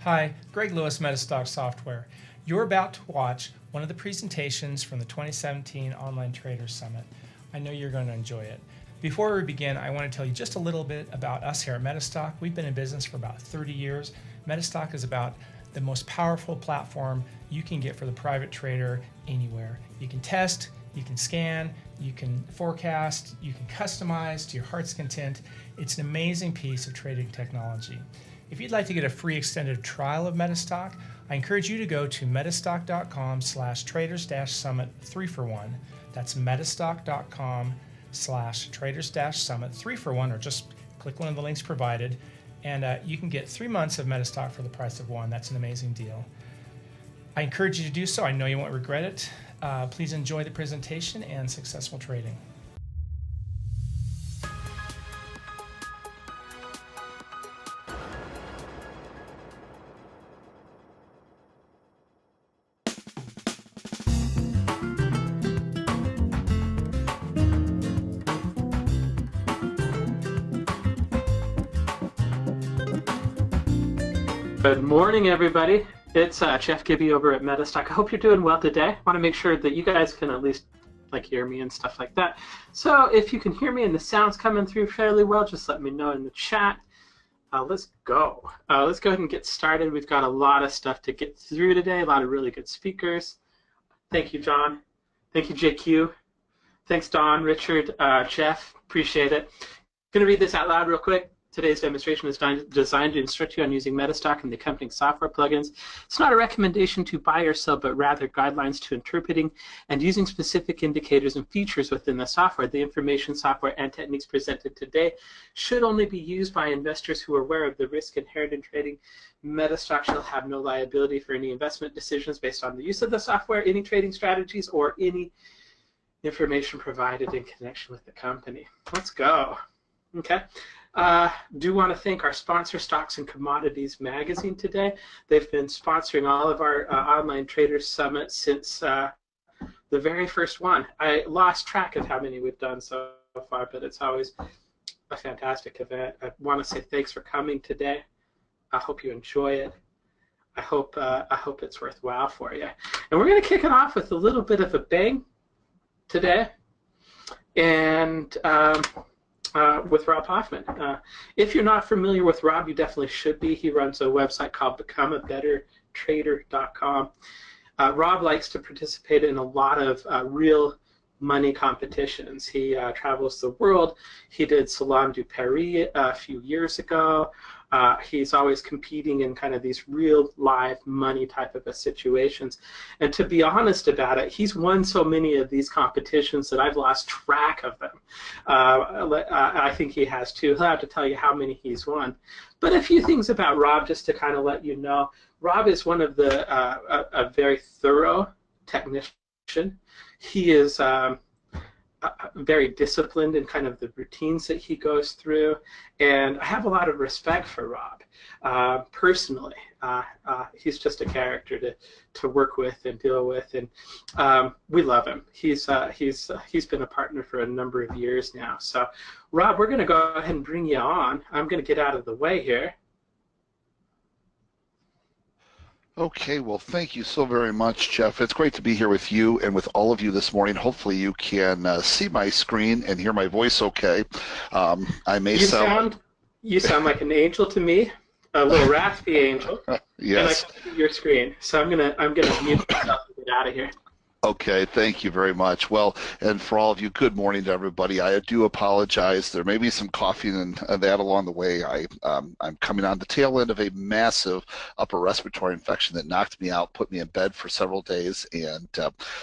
Hi, Greg Lewis, MetaStock Software. You're about to watch one of the presentations from the 2017 Online Traders Summit. I know you're going to enjoy it. Before we begin, I want to tell you just a little bit about us here at MetaStock. We've been in business for about 30 years. MetaStock is about the most powerful platform you can get for the private trader anywhere. You can test, you can scan, you can forecast, you can customize to your heart's content. It's an amazing piece of trading technology. If you'd like to get a free extended trial of MetaStock, I encourage you to go to metastock.com/traders-summit 3-for-1. That's metastock.com/traders-summit 3-for-1, or just click one of the links provided, and you can get 3 months of MetaStock for the price of one. That's an amazing deal. I encourage you to do so. I know you won't regret it. Please enjoy the presentation and successful trading. Good morning, everybody. It's Jeff Gibby over at MetaStock. I hope you're doing well today. I want to make sure that you guys can at least hear me and stuff like that. So if you can hear me and the sound's coming through fairly well, just let me know in the chat. Let's go. Let's go ahead and get started. We've got a lot of stuff to get through today, a lot of really good speakers. Thank you, John. Thank you, JQ. Thanks, Don, Richard, Jeff. Appreciate it. Going to read this out loud real quick. Today's demonstration is designed to instruct you on using MetaStock and the accompanying software plugins. It's not a recommendation to buy or sell, but rather guidelines to interpreting and using specific indicators and features within the software. The information, software, and techniques presented today should only be used by investors who are aware of the risk inherent in trading. MetaStock shall have no liability for any investment decisions based on the use of the software, any trading strategies, or any information provided in connection with the company. Let's go. Okay. Do want to thank our sponsor, Stocks and Commodities Magazine, today. They've been sponsoring all of our Online Traders Summit since the very first one. I lost track of how many we've done so far, but it's always a fantastic event. I want to say thanks for coming today. I hope you enjoy it. I hope it's worthwhile for you. And we're going to kick it off with a little bit of a bang today. And with Rob Hoffman. If you're not familiar with Rob, you definitely should be. He runs a website called becomeabettertrader.com. Rob likes to participate in a lot of real money competitions. He travels the world. He did Salon du Paris a few years ago. He's always competing in kind of these real live money type of situations. And to be honest about it, he's won so many of these competitions that I've lost track of them. I think he has too. He'll have to tell you how many he's won. But a few things about Rob, just to kind of let you know. Rob is one of the a very thorough technician. He is very disciplined in kind of the routines that he goes through, and I have a lot of respect for Rob personally. He's just a character to work with and deal with, and we love him. He's been a partner for a number of years now. So Rob, we're going to go ahead and bring you on. I'm going to get out of the way here. Okay, well, thank you so very much, Jeff. It's great to be here with you and with all of you this morning. Hopefully you can see my screen and hear my voice okay. I may sound like an angel to me, a little raspy angel. Yes. And I can see your screen. So I'm gonna mute myself and get out of here. Okay, thank you very much. Well, and for all of you, good morning to everybody. I do apologize. There may be some coughing and that along the way. I'm coming on the tail end of a massive upper respiratory infection that knocked me out, put me in bed for several days, and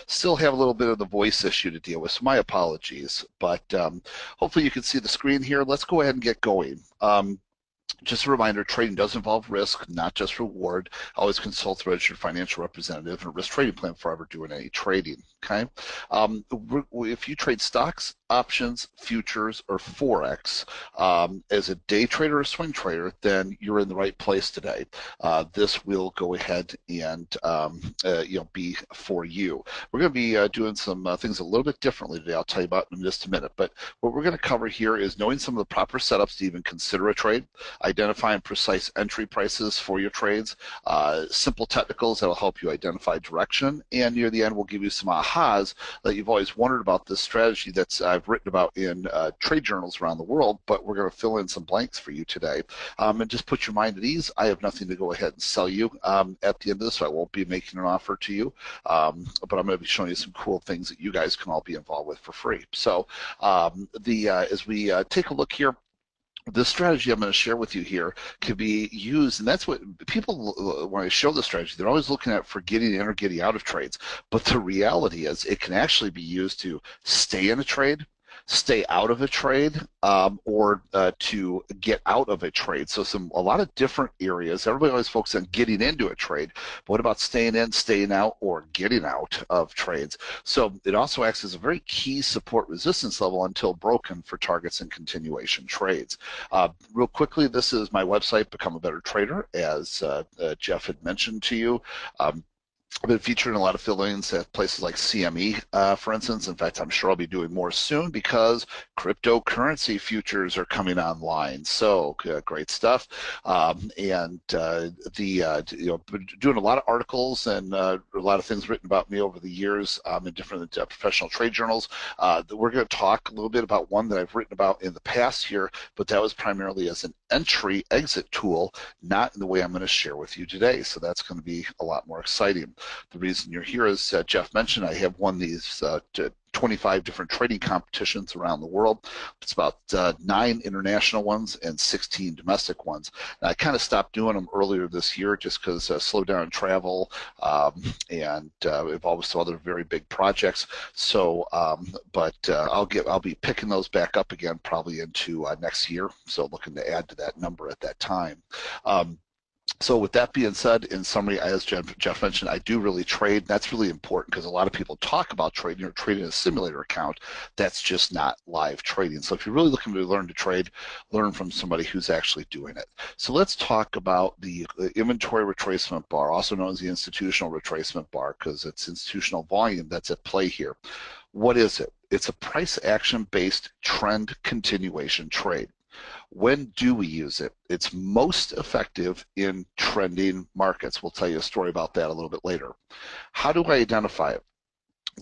still have a little bit of the voice issue to deal with, so my apologies. But hopefully you can see the screen here. Let's go ahead and get going. Just a reminder, trading does involve risk, not just reward. Always consult a registered financial representative and a risk trading plan before ever doing any trading. Okay, if you trade stocks, options, futures, or forex as a day trader or swing trader, then you're in the right place today. This will go ahead and be for you. We're going to be doing some things a little bit differently today. I'll tell you about in just a minute. But what we're going to cover here is knowing some of the proper setups to even consider a trade, identifying precise entry prices for your trades, simple technicals that will help you identify direction, and near the end we'll give you some ahas that you've always wondered about this strategy that I've written about in trade journals around the world, but we're going to fill in some blanks for you today. And just put your mind at ease. I have nothing to go ahead and sell you at the end of this, so I won't be making an offer to you, but I'm going to be showing you some cool things that you guys can all be involved with for free. So as we take a look here, this strategy I'm going to share with you here can be used, and that's what people, when I show the strategy, they're always looking at for getting in or getting out of trades. But the reality is it can actually be used to stay in a trade, stay out of a trade, or to get out of a trade. So a lot of different areas. Everybody always focuses on getting into a trade, but what about staying in, staying out, or getting out of trades? So it also acts as a very key support resistance level until broken for targets and continuation trades. Real quickly, this is my website, Become a Better Trader, as Jeff had mentioned to you. I've been featured in a lot of fill-ins at places like CME, for instance. In fact, I'm sure I'll be doing more soon because cryptocurrency futures are coming online. So great stuff. Doing a lot of articles and a lot of things written about me over the years in different professional trade journals. We're going to talk a little bit about one that I've written about in the past here, but that was primarily as an entry-exit tool, not in the way I'm going to share with you today. So that's going to be a lot more exciting. The reason you're here, as Jeff mentioned, I have won these 25 different trading competitions around the world. It's about 9 international ones and 16 domestic ones. And I kind of stopped doing them earlier this year just because slowed down travel and involved with some other very big projects. So, I'll be picking those back up again probably into next year. So looking to add to that number at that time. So with that being said, in summary, as Jeff mentioned, I do really trade. That's really important because a lot of people talk about trading or trading a simulator account. That's just not live trading. So if you're really looking to learn to trade, learn from somebody who's actually doing it. So let's talk about the inventory retracement bar, also known as the institutional retracement bar, because it's institutional volume that's at play here. What is it? It's a price action based trend continuation trade. When do we use it? It's most effective in trending markets. We'll tell you a story about that a little bit later. How do I identify it?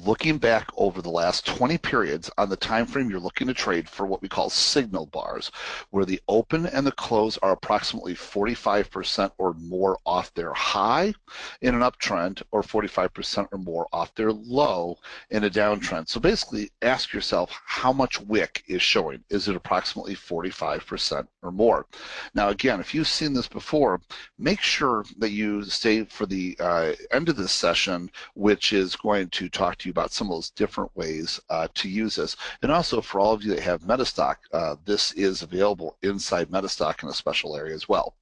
Looking back over the last 20 periods on the time frame you're looking to trade for what we call signal bars, where the open and the close are approximately 45% or more off their high in an uptrend, or 45% or more off their low in a downtrend. So basically ask yourself how much wick is showing. Is it approximately 45% or more? Now again, if you've seen this before, make sure that you stay for the end of this session, which is going to talk to you about some of those different ways to use this. And also for all of you that have MetaStock, this is available inside MetaStock in a special area as well.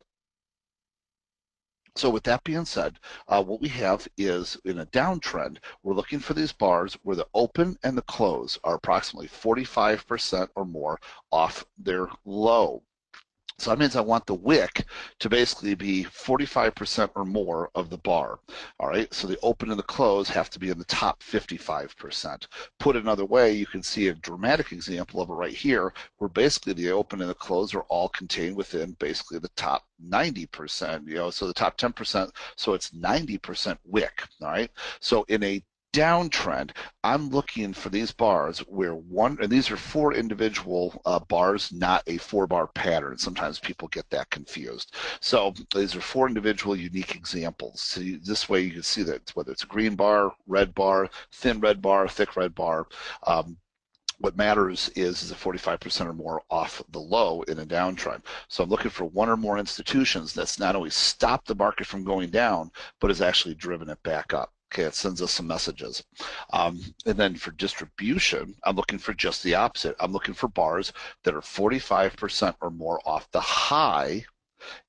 So with that being said, what we have is in a downtrend, we're looking for these bars where the open and the close are approximately 45% or more off their low. So that means I want the wick to basically be 45% or more of the bar. All right, so the open and the close have to be in the top 55%. Put another way, you can see a dramatic example of it right here, where basically the open and the close are all contained within basically the top 90%, so the top 10%, so it's 90% wick. All right, so in a downtrend, I'm looking for these bars where and these are 4 individual bars, not a 4-bar pattern. Sometimes people get that confused. So these are 4 individual unique examples. So this way you can see that whether it's a green bar, red bar, thin red bar, thick red bar, what matters is a 45% or more off the low in a downtrend. So I'm looking for 1 or more institutions that's not only stopped the market from going down, but has actually driven it back up. Okay, it sends us some messages. And then for distribution, I'm looking for just the opposite. I'm looking for bars that are 45% or more off the high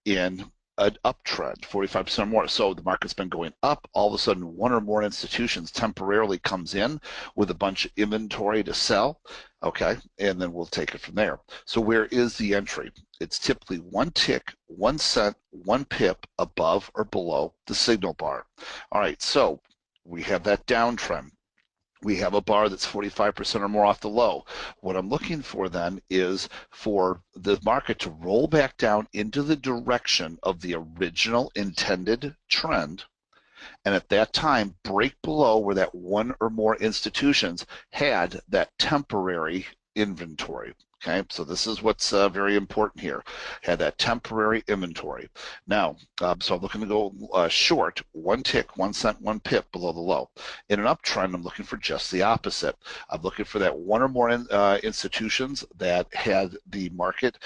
in an uptrend, 45% more. So the market's been going up. All of a sudden, one or more institutions temporarily comes in with a bunch of inventory to sell. Okay, and then we'll take it from there. So where is the entry? It's typically 1 tick, 1 cent, 1 pip above or below the signal bar. All right, so we have that downtrend. We have a bar that's 45% or more off the low. What I'm looking for then is for the market to roll back down into the direction of the original intended trend, and at that time break below where that one or more institutions had that temporary inventory. Okay, so this is what's very important here. Had that temporary inventory. Now, so I'm looking to go short, 1 tick, 1 cent, 1 pip below the low. In an uptrend, I'm looking for just the opposite. I'm looking for that one or more institutions that had the market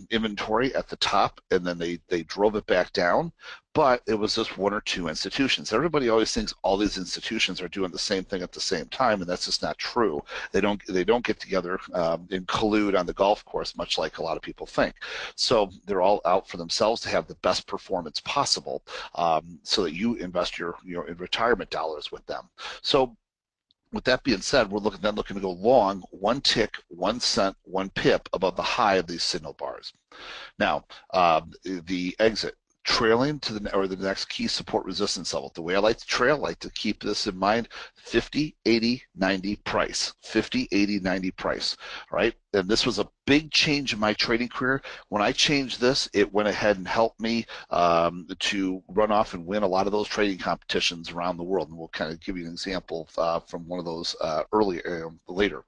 inventory at the top, and then they drove it back down. But it was just 1 or 2 institutions. Everybody always thinks all these institutions are doing the same thing at the same time, and that's just not true. They don't get together and collude on the golf course, much like a lot of people think. So they're all out for themselves to have the best performance possible, so that you invest your retirement dollars with them. So with that being said, we're looking to go long, 1 tick, 1 cent, 1 pip above the high of these signal bars. Now, the exit. Trailing to the next key support resistance level. The way I like to trail, I like to keep this in mind, 50, 80, 90 price. 50, 80, 90 price, right? And this was a big change in my trading career. When I changed this, it went ahead and helped me to run off and win a lot of those trading competitions around the world. And we'll kind of give you an example from one of those later.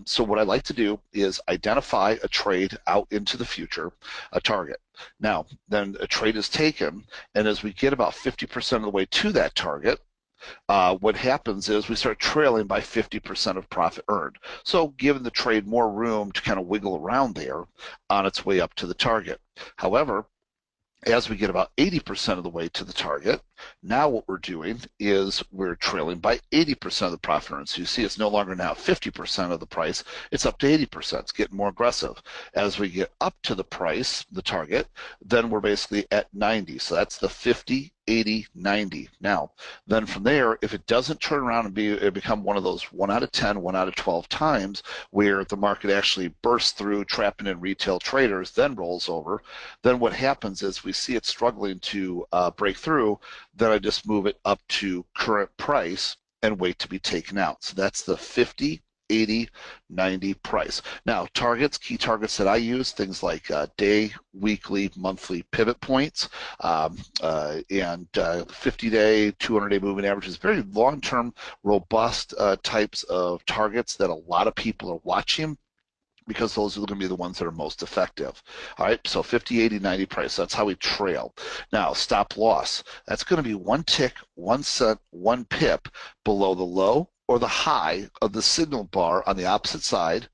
So what I like to do is identify a trade out into the future, a target. Now, then a trade is taken, and as we get about 50% of the way to that target, what happens is we start trailing by 50% of profit earned. So giving the trade more room to kind of wiggle around there on its way up to the target. However, as we get about 80% of the way to the target, now what we're doing is we're trailing by 80% of the profit earned. So you see it's no longer now 50% of the price, it's up to 80%. It's getting more aggressive. As we get up to the price, the target, then we're basically at 90. So that's the 50, 80, 90. Now, then from there, if it doesn't turn around and become one of those 1 out of 10, 1 out of 12 times where the market actually bursts through, trapping in retail traders, then rolls over, then what happens is we see it struggling to break through, then I just move it up to current price and wait to be taken out. So that's the 50, 80, 90 price. Now, targets, key targets that I use, things like day, weekly, monthly pivot points, and 50-day, 200-day moving averages, very long-term, robust types of targets that a lot of people are watching, because those are going to be the ones that are most effective. All right, so 50, 80, 90 price, that's how we trail. Now, stop loss, that's going to be 1 tick, 1 cent, 1 pip below the low or the high of the signal bar on the opposite side,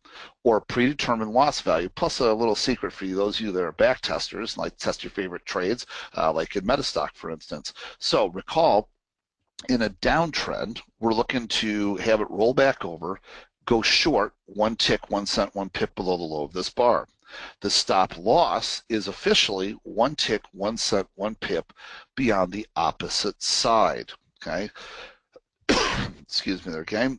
or predetermined loss value, plus a little secret for you, those of you that are back testers, like test your favorite trades, like in MetaStock, for instance. So recall, in a downtrend, we're looking to have it roll back over, go short, 1 tick, 1 cent, 1 pip below the low of this bar. The stop loss is officially 1 tick, 1 cent, 1 pip beyond the opposite side, okay? Excuse me there, gang.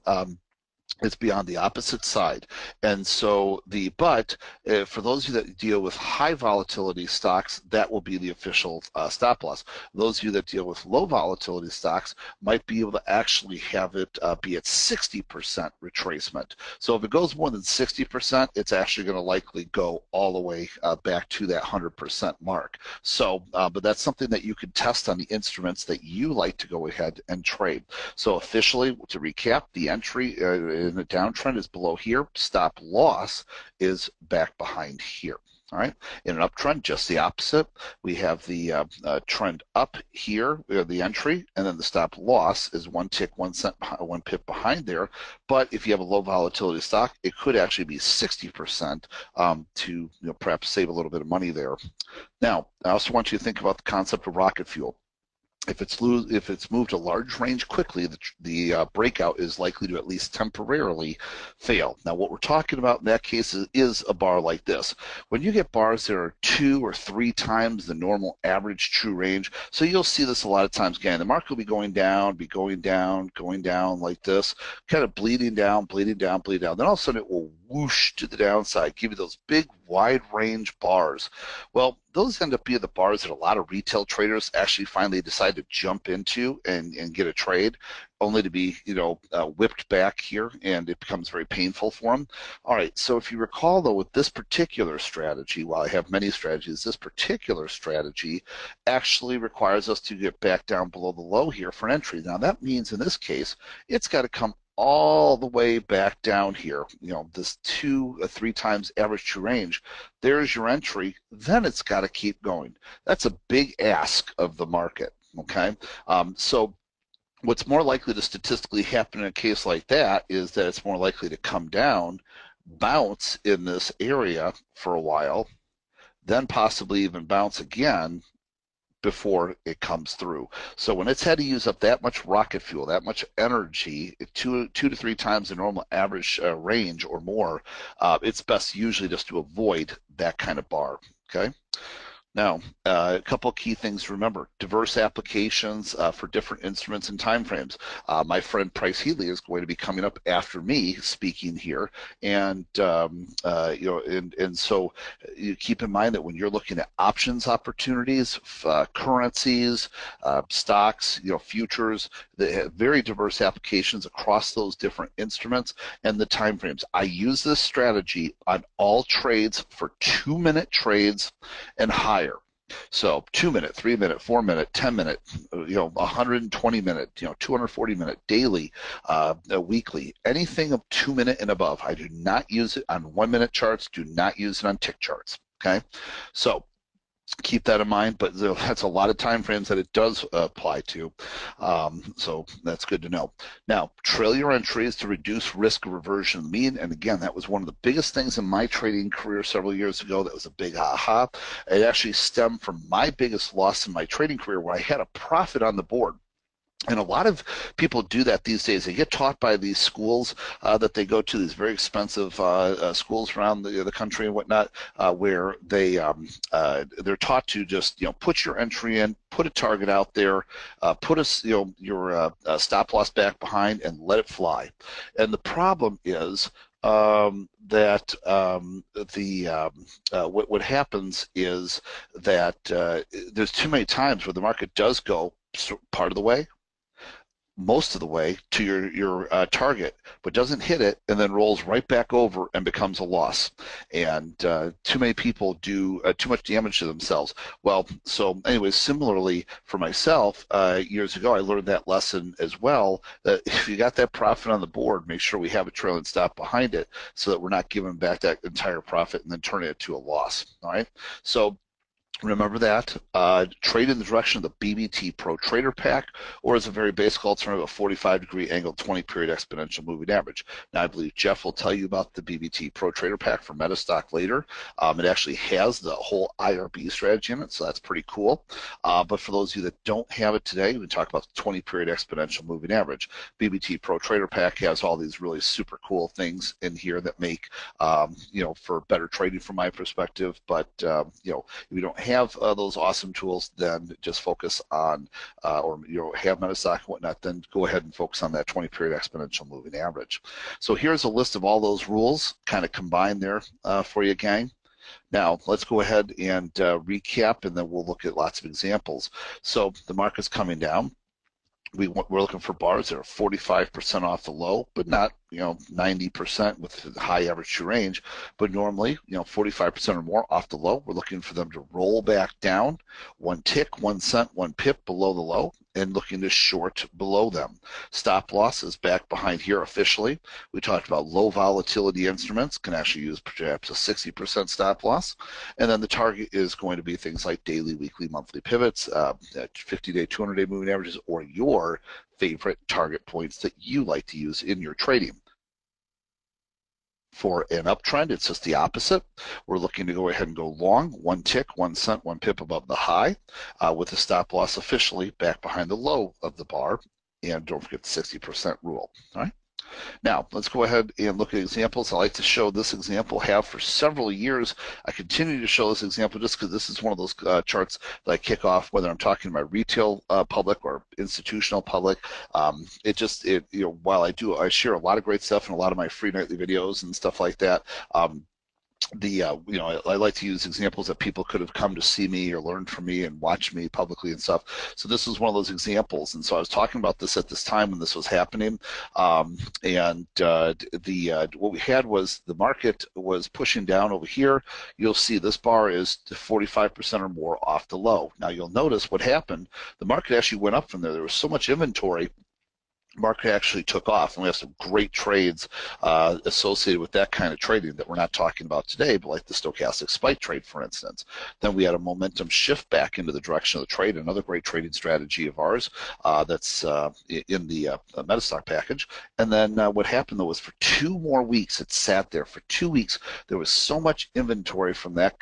It's beyond the opposite side. And so for those of you that deal with high volatility stocks, that will be the official stop loss. Those of you that deal with low volatility stocks might be able to actually have it be at 60% retracement. So if it goes more than 60%, it's actually going to likely go all the way back to that 100% mark. So, but that's something that you could test on the instruments that you like to go ahead and trade. So officially, to recap, the entry in the downtrend is below here. Stop loss is back behind here. All right. In an uptrend, just the opposite. We have the trend up here, we have the entry, and then the stop loss is 1 tick, 1 cent, 1 pip behind there. But if you have a low volatility stock, it could actually be 60% to perhaps save a little bit of money there. Now, I also want you to think about the concept of rocket fuel. If it's moved a large range quickly, the breakout is likely to at least temporarily fail. Now, what we're talking about in that case is a bar like this. When you get bars that are 2 or 3 times the normal average true range, so you'll see this a lot of times. Again, the market will be going down, going down like this, kind of bleeding down, bleeding down, bleeding down. Then all of a sudden it will whoosh to the downside, give you those big wide range bars. Well, those end up being the bars that a lot of retail traders actually finally decide to jump into and get a trade, only to be whipped back here, and it becomes very painful for them. All right, so if you recall though, with this particular strategy, while I have many strategies, this particular strategy actually requires us to get back down below the low here for entry. Now that means in this case it's got to come all the way back down here, this 2 or 3 times average true range. There's your entry. Then it's got to keep going. That's a big ask of the market. Okay, so what's more likely to statistically happen in a case like that is that it's more likely to come down, bounce in this area for a while, then possibly even bounce again before it comes through. So when it's had to use up that much rocket fuel, that much energy, 2 to 3 times the normal average range or more, it's best usually just to avoid that kind of bar. Okay. Now, a couple of key things to remember: diverse applications for different instruments and timeframes. My friend Price Healy is going to be coming up after me speaking here, and so you keep in mind that when you're looking at options opportunities, currencies, stocks, futures, they have very diverse applications across those different instruments and the timeframes. I use this strategy on all trades for 2-minute trades and higher. So 2-minute, 3-minute, 4-minute, 10-minute, 120-minute, 240-minute, daily, weekly, anything of 2-minute and above. I do not use it on 1-minute charts. Do not use it on tick charts. Okay, so keep that in mind, but that's a lot of time frames that it does apply to, so that's good to know. Now, trail your entries to reduce risk of reversion to the mean, and again, that was one of the biggest things in my trading career several years ago. That was a big aha. It actually stemmed from my biggest loss in my trading career, where I had a profit on the board. And a lot of people do that these days. They get taught by these schools that they go to, these very expensive schools around the country and whatnot, where they're taught to just put your entry in, put a target out there, put your stop loss back behind, and let it fly. And the problem is that what happens is that there's too many times where the market does go part of the way, most of the way to your target, but doesn't hit it, and then rolls right back over and becomes a loss. And too many people do too much damage to themselves. Well, so anyways, similarly for myself, years ago, I learned that lesson as well, that if you got that profit on the board, make sure we have a trailing stop behind it so that we're not giving back that entire profit and then turning it to a loss. All right, so remember that. Trade in the direction of the BBT Pro Trader Pack, or as a very basic alternative, a 45-degree angle 20-period exponential moving average. Now, I believe Jeff will tell you about the BBT Pro Trader Pack for MetaStock later. It actually has the whole IRB strategy in it, so that's pretty cool. But for those of you that don't have it today, we talk about the 20-period exponential moving average. BBT Pro Trader Pack has all these really super cool things in here that make, for better trading from my perspective. But, if you don't have those awesome tools, then just focus on, or have MetaStock and whatnot, then go ahead and focus on that 20-period exponential moving average. So here's a list of all those rules kind of combined there for you, gang. Now, let's go ahead and recap, and then we'll look at lots of examples. So the market's coming down. We're looking for bars that are 45% off the low, but not 90% with high average true range, but normally 45% or more off the low. We're looking for them to roll back down 1 tick, 1 cent, 1 pip below the low, and looking to short below them. Stop loss is back behind here officially. We talked about low volatility instruments can actually use perhaps a 60% stop loss, and then the target is going to be things like daily, weekly, monthly pivots, 50-day, 200-day moving averages, or your favorite target points that you like to use in your trading. For an uptrend, it's just the opposite. We're looking to go ahead and go long, 1 tick, 1 cent, 1 pip above the high, with the stop loss officially back behind the low of the bar. And don't forget the 60% rule. All right. Now, let's go ahead and look at examples. I like to show this example, have for several years. I continue to show this example just because this is one of those charts that I kick off, whether I'm talking about retail public or institutional public. While I share a lot of great stuff in a lot of my free nightly videos and stuff like that. I like to use examples that people could have come to see me or learn from me and watch me publicly and stuff. So this was one of those examples. And so I was talking about this at this time when this was happening. What we had was the market was pushing down over here. You'll see this bar is 45% or more off the low. Now you'll notice what happened. The market actually went up from there. There was so much inventory. Market actually took off, and we have some great trades associated with that kind of trading that we're not talking about today, but like the stochastic spike trade, for instance. Then we had a momentum shift back into the direction of the trade, another great trading strategy of ours that's in the MetaStock package. And then what happened, though, was for 2 more weeks, it sat there. For 2 weeks, there was so much inventory from that,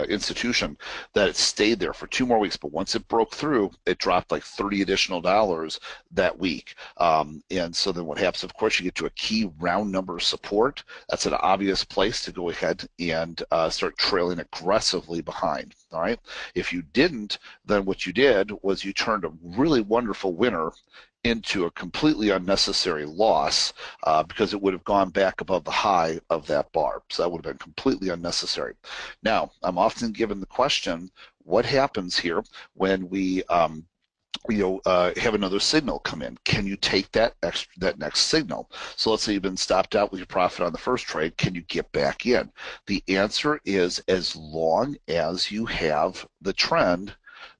institution that it stayed there for 2 more weeks. But once it broke through, it dropped like $30 additional that week. And so then what happens, of course, you get to a key round number support. That's an obvious place to go ahead and start trailing aggressively behind. All right. If you didn't, then what you did was you turned a really wonderful winner into a completely unnecessary loss because it would have gone back above the high of that bar. So that would have been completely unnecessary. Now, I'm often given the question, what happens here when we have another signal come in? Can you take that next signal? So let's say you've been stopped out with your profit on the first trade. Can you get back in? The answer is, as long as you have the trend,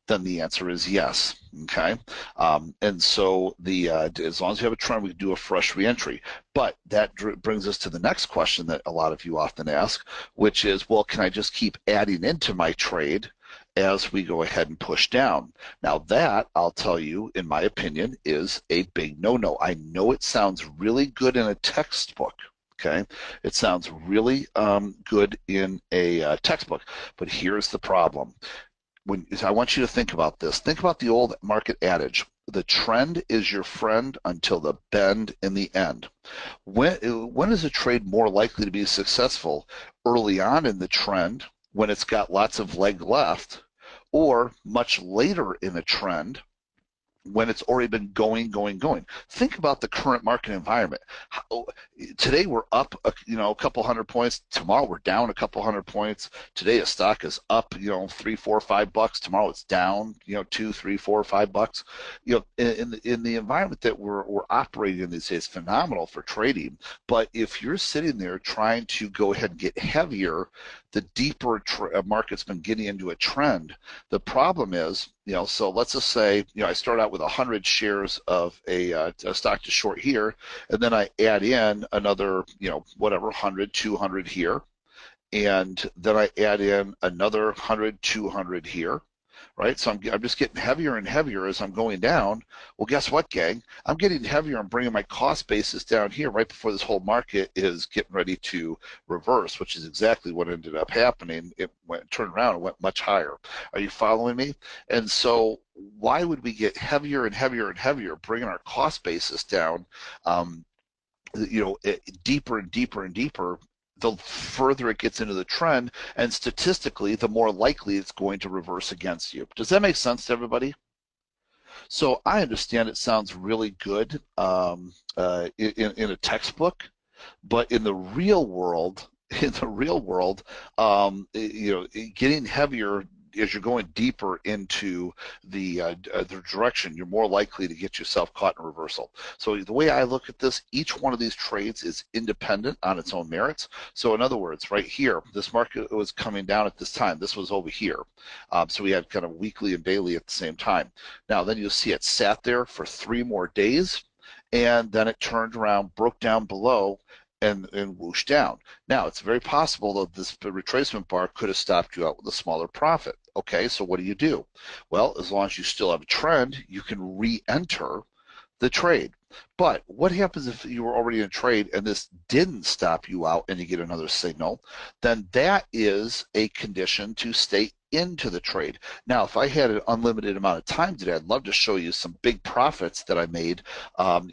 then the answer is yes. Okay, and so as long as you have a trend, we can do a fresh reentry. But that brings us to the next question that a lot of you often ask, which is, well, can I just keep adding into my trade as we go ahead and push down? Now that, I'll tell you, in my opinion, is a big no-no. I know it sounds really good in a textbook. Okay, it sounds really good in a textbook, but here's the problem. I want you to think about this. Think about the old market adage: the trend is your friend until the bend in the end. When is a trade more likely to be successful? Early on in the trend, when it's got lots of leg left, or much later in the trend, when it's already been going. Think about the current market environment. Today we're up a couple hundred points. Tomorrow we're down a couple hundred points. Today a stock is up $3, $4, $5. Tomorrow it's down $2, $3, $4, $5. In the environment that we're operating in these days, phenomenal for trading. But if you're sitting there trying to go ahead and get heavier, the deeper market's been getting into a trend. The problem is, so let's just say, I start out with 100 shares of a stock to short here, and then I add in another, 100, 200 here, and then I add in another 100, 200 here. Right, so I'm just getting heavier and heavier as I'm going down. Well, guess what, gang? I'm getting heavier and bringing my cost basis down here right before this whole market is getting ready to reverse, which is exactly what ended up happening. It turned around and went much higher. Are you following me? And so why would we get heavier and heavier and heavier, bringing our cost basis down, deeper and deeper and deeper, the further it gets into the trend, and statistically, the more likely it's going to reverse against you. Does that make sense to everybody? So I understand it sounds really good in a textbook, but in the real world, getting heavier as you're going deeper into the direction, you're more likely to get yourself caught in a reversal. So the way I look at this, each one of these trades is independent on its own merits. So in other words, right here, this market was coming down at this time. This was over here. So we had kind of weekly and daily at the same time. Now then you'll see it sat there for 3 more days, and then it turned around, broke down below, and whoosh down. Now, it's very possible that this retracement bar could have stopped you out with a smaller profit. Okay, so what do? Well, as long as you still have a trend, you can re-enter the trade. But what happens if you were already in a trade and this didn't stop you out and you get another signal? Then that is a condition to stay into the trade. Now, if I had an unlimited amount of time today, I'd love to show you some big profits that I made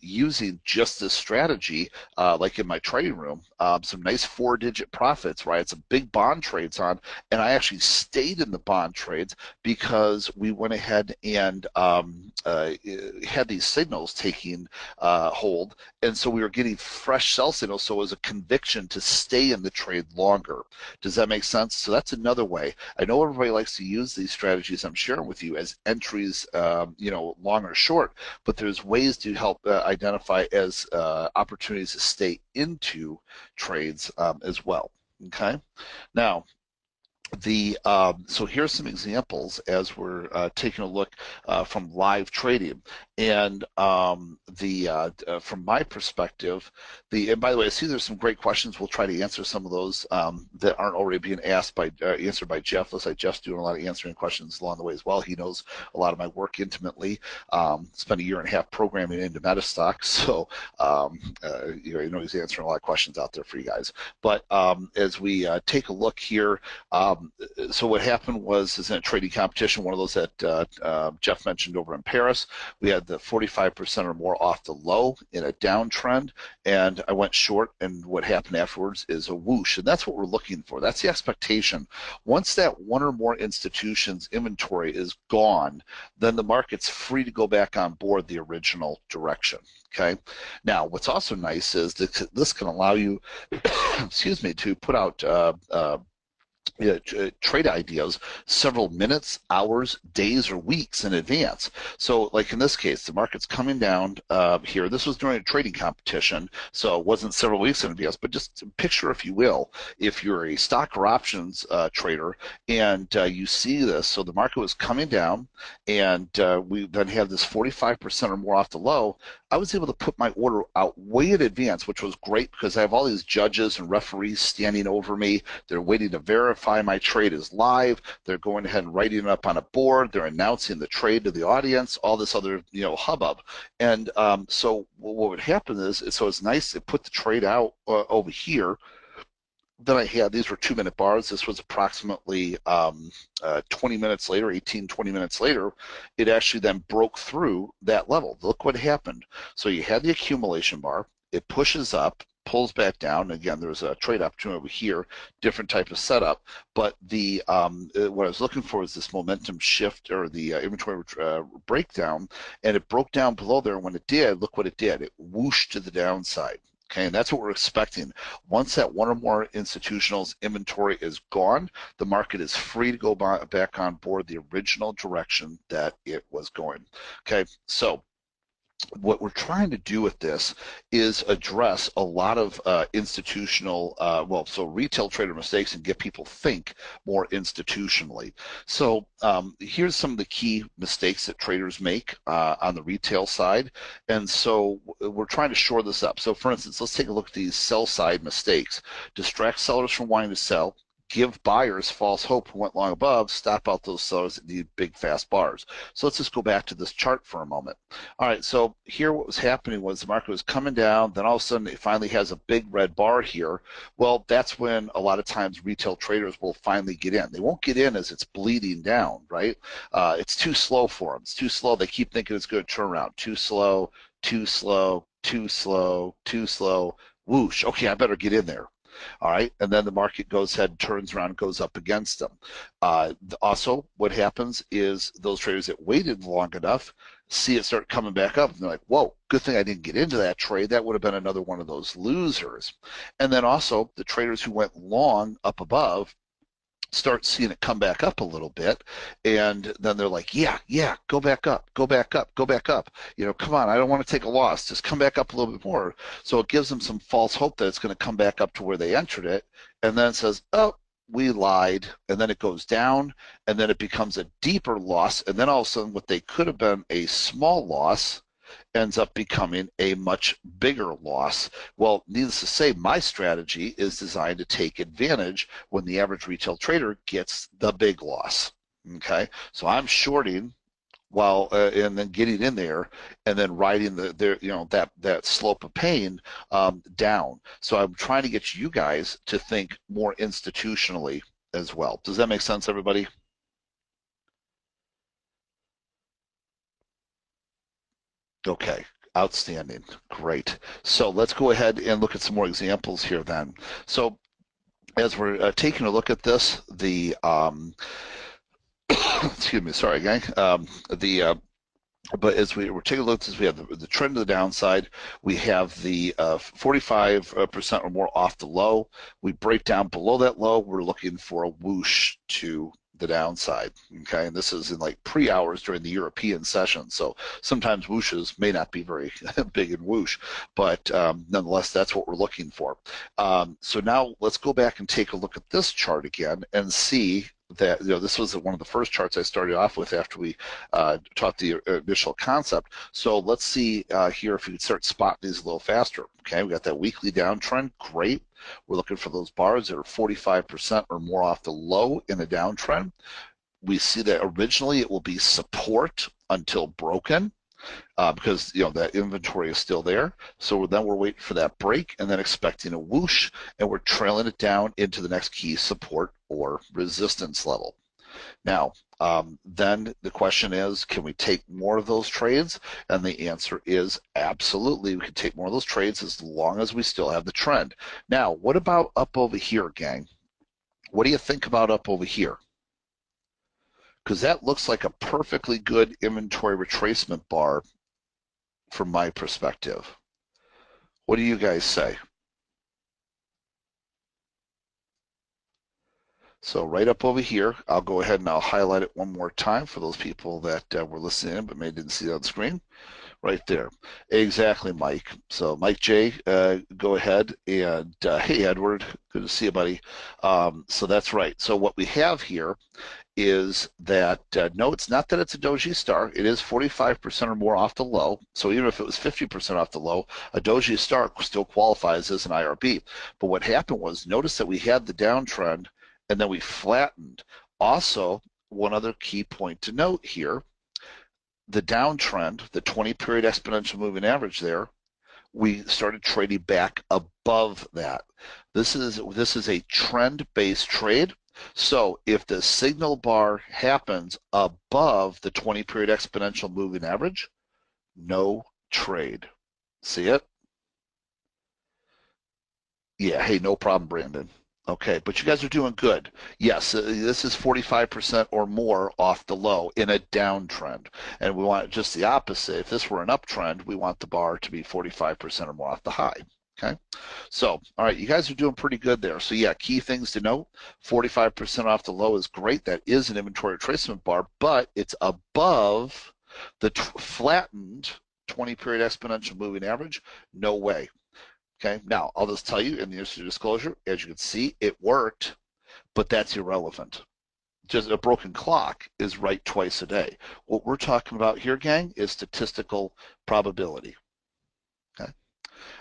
using just this strategy, like in my trading room, some nice 4-digit profits, right? Some big bond trades on, and I actually stayed in the bond trades because we went ahead and had these signals taking hold, and so we were getting fresh sell signals, so it was a conviction to stay in the trade longer. Does that make sense? So that's another way. I know everybody likes to use these strategies I'm sharing with you as entries, long or short, but there's ways to help identify as opportunities to stay into trades as well. Okay, now so here's some examples as we're taking a look from live trading, and from my perspective, and by the way, I see there's some great questions. We'll try to answer some of those that aren't already being answered by Jeff. Looks like Jeff's doing a lot of answering questions along the way as well. He knows a lot of my work intimately. Spent a year and a half programming into MetaStock, so he's answering a lot of questions out there for you guys. But as we take a look here. So what happened was in a trading competition, one of those that Jeff mentioned over in Paris, we had the 45% or more off the low in a downtrend, and I went short, and what happened afterwards is a whoosh, and that's what we're looking for. That's the expectation. Once that one or more institutions' inventory is gone, then the market's free to go back on board the original direction. Okay. Now, what's also nice is that this can allow you, excuse me, to put out trade ideas several minutes, hours, days, or weeks in advance. So like in this case, the market's coming down here. This was during a trading competition, so it wasn't several weeks in advance, but just picture, if you will, if you're a stock or options trader and you see this. So the market was coming down, and we then have this 45% or more off the low. I was able to put my order out way in advance, which was great because I have all these judges and referees standing over me. They're waiting to verify my trade is live. They're going ahead and writing it up on a board. They're announcing the trade to the audience, all this other hubbub. And so what would happen is, so it's nice to put the trade out over here. Then I had, these were 2-minute bars. This was approximately 20 minutes later, 18, 20 minutes later, it actually then broke through that level. Look what happened. So you had the accumulation bar, it pushes up, pulls back down. Again, there's a trade opportunity over here, different type of setup. But the what I was looking for is this momentum shift, or the inventory breakdown, and it broke down below there. And when it did, look what it did. It whooshed to the downside. Okay, and that's what we're expecting. Once that one or more institutional's inventory is gone, the market is free to go back on board the original direction that it was going. Okay, so what we're trying to do with this is address a lot of institutional, retail trader mistakes, and get people think more institutionally. So here's some of the key mistakes that traders make on the retail side, and so we're trying to shore this up. So for instance, let's take a look at these sell side mistakes. Distract sellers from wanting to sell, give buyers false hope who went long above, stop out those sellers that need big fast bars. So let's just go back to this chart for a moment. All right, so here what was happening was the market was coming down, then all of a sudden it finally has a big red bar here. Well, that's when a lot of times retail traders will finally get in. They won't get in as it's bleeding down, right? It's too slow for them. It's too slow. They keep thinking it's going to turn around. Too slow, too slow, too slow, too slow. Whoosh, okay, I better get in there. All right, and then the market goes ahead, turns around, goes up against them. Also, what happens is those traders that waited long enough see it start coming back up, and they're like, whoa, good thing I didn't get into that trade. That would have been another one of those losers. And then also the traders who went long up above start seeing it come back up a little bit, and then they're like, yeah, go back up, go back up, go back up. Come on, I don't want to take a loss. Just come back up a little bit more. So it gives them some false hope that it's going to come back up to where they entered it, and then it says, oh, we lied, and then it goes down, and then it becomes a deeper loss, and then all of a sudden what they could have been a small loss ends up becoming a much bigger loss. Well, needless to say, my strategy is designed to take advantage when the average retail trader gets the big loss. Okay, so I'm shorting while and then getting in there and then riding that slope of pain down. So I'm trying to get you guys to think more institutionally as well. Does that make sense, everybody? Okay, outstanding, great. So let's go ahead and look at some more examples here then. So as we're taking a look at this, the excuse me, sorry, gang. But as we're taking a look at this, we have the trend to the downside. We have the 45% or more off the low. We break down below that low. We're looking for a whoosh to the downside. Okay, and this is in like pre-hours during the European session. So sometimes whooshes may not be very big and whoosh, but nonetheless, that's what we're looking for. So now let's go back and take a look at this chart again and see that this was one of the first charts I started off with after we taught the initial concept. So let's see here if we can start spotting these a little faster. Okay, we got that weekly downtrend. Great. We're looking for those bars that are 45% or more off the low in a downtrend. We see that originally it will be support until broken. Because that inventory is still there. So then we're waiting for that break and then expecting a whoosh, and we're trailing it down into the next key support or resistance level. Now, then the question is, can we take more of those trades? And the answer is absolutely. We can take more of those trades as long as we still have the trend. Now, what about up over here, gang? What do you think about up over here? Because that looks like a perfectly good inventory retracement bar from my perspective. What do you guys say? So right up over here, I'll go ahead and I'll highlight it one more time for those people that were listening in but maybe didn't see it on the screen. Right there. Exactly, Mike. So Mike J, go ahead. And hey, Edward, good to see you, buddy. So that's right. So what we have here is that, no, it's not that it's a doji star. It is 45% or more off the low. So even if it was 50% off the low, a doji star still qualifies as an IRB. But what happened was, notice that we had the downtrend and then we flattened. Also, one other key point to note here, the downtrend, the 20-period exponential moving average there, we started trading back above that. This is a trend-based trade. So if the signal bar happens above the 20-period exponential moving average, no trade. See it? Yeah, hey, no problem, Brandon. Okay, but you guys are doing good. Yes, this is 45% or more off the low in a downtrend. And we want just the opposite. If this were an uptrend, we want the bar to be 45% or more off the high. Okay, so, all right, you guys are doing pretty good there. So yeah, key things to note, 45% off the low is great. That is an inventory retracement bar, but it's above the flattened 20-period exponential moving average. No way. Okay, now I'll just tell you in the interest of disclosure, as you can see, it worked, but that's irrelevant. Just a broken clock is right twice a day. What we're talking about here, gang, is statistical probability. Okay,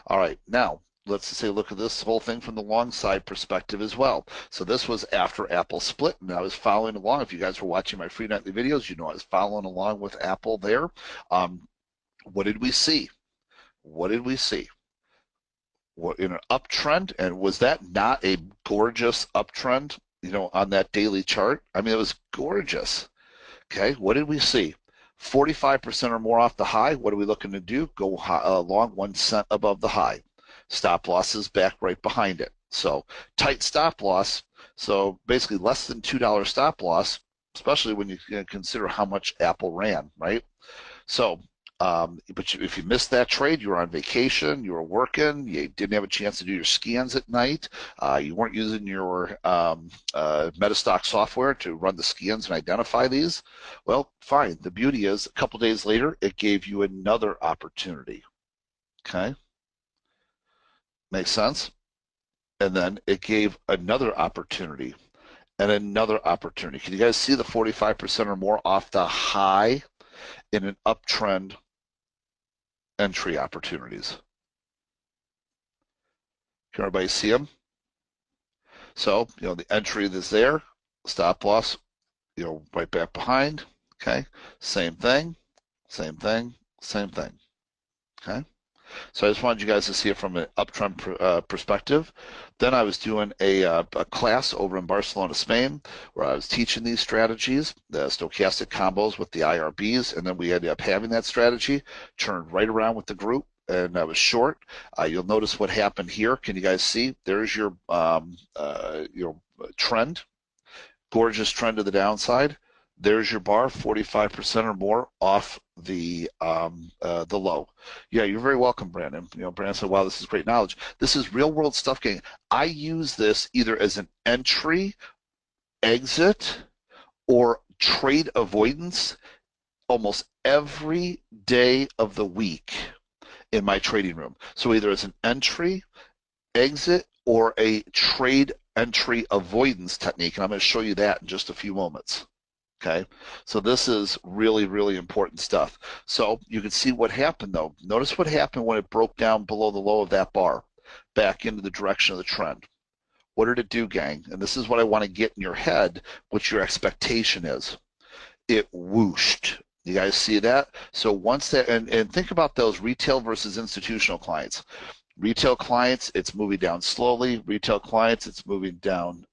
all right, now let's say look at this whole thing from the long side perspective as well. So this was after Apple split, and I was following along. If you guys were watching my free nightly videos, you know I was following along with Apple there. What did we see? What did we see? In an uptrend, and was that not a gorgeous uptrend, on that daily chart? I mean, it was gorgeous. Okay, what did we see? 45% or more off the high. What are we looking to do? Go long 1 cent above the high. Stop loss is back right behind it. So tight stop loss. So basically less than $2 stop loss, especially when you consider how much Apple ran, right? So but if you missed that trade, you were on vacation, you were working, you didn't have a chance to do your scans at night, you weren't using your MetaStock software to run the scans and identify these, well, fine. The beauty is a couple days later, it gave you another opportunity. Okay? Makes sense? And then it gave another opportunity and another opportunity. Can you guys see the 45% or more off the high in an uptrend entry opportunities? Can everybody see them? So, the entry that's there, stop loss, right back behind. Okay, same thing, same thing, same thing. Okay. So I just wanted you guys to see it from an uptrend perspective. Then I was doing a class over in Barcelona, Spain, where I was teaching these strategies, the stochastic combos with the IRBs, and then we ended up having that strategy, turned right around with the group, and I was short. You'll notice what happened here. Can you guys see? There's your trend, gorgeous trend to the downside. There's your bar, 45% or more off the low. Yeah, you're very welcome, Brandon. Brandon said, "Wow, this is great knowledge. This is real world stuff, gang. I use this either as an entry, exit, or trade avoidance almost every day of the week in my trading room. So either as an entry, exit, or a trade entry avoidance technique, and I'm going to show you that in just a few moments." Okay, so this is really, really important stuff. So you can see what happened though. Notice what happened when it broke down below the low of that bar, back into the direction of the trend. What did it do, gang? And this is what I want to get in your head, what your expectation is. It whooshed. You guys see that? So once that, and think about those retail versus institutional clients. Retail clients, it's moving down slowly. Retail clients, it's moving down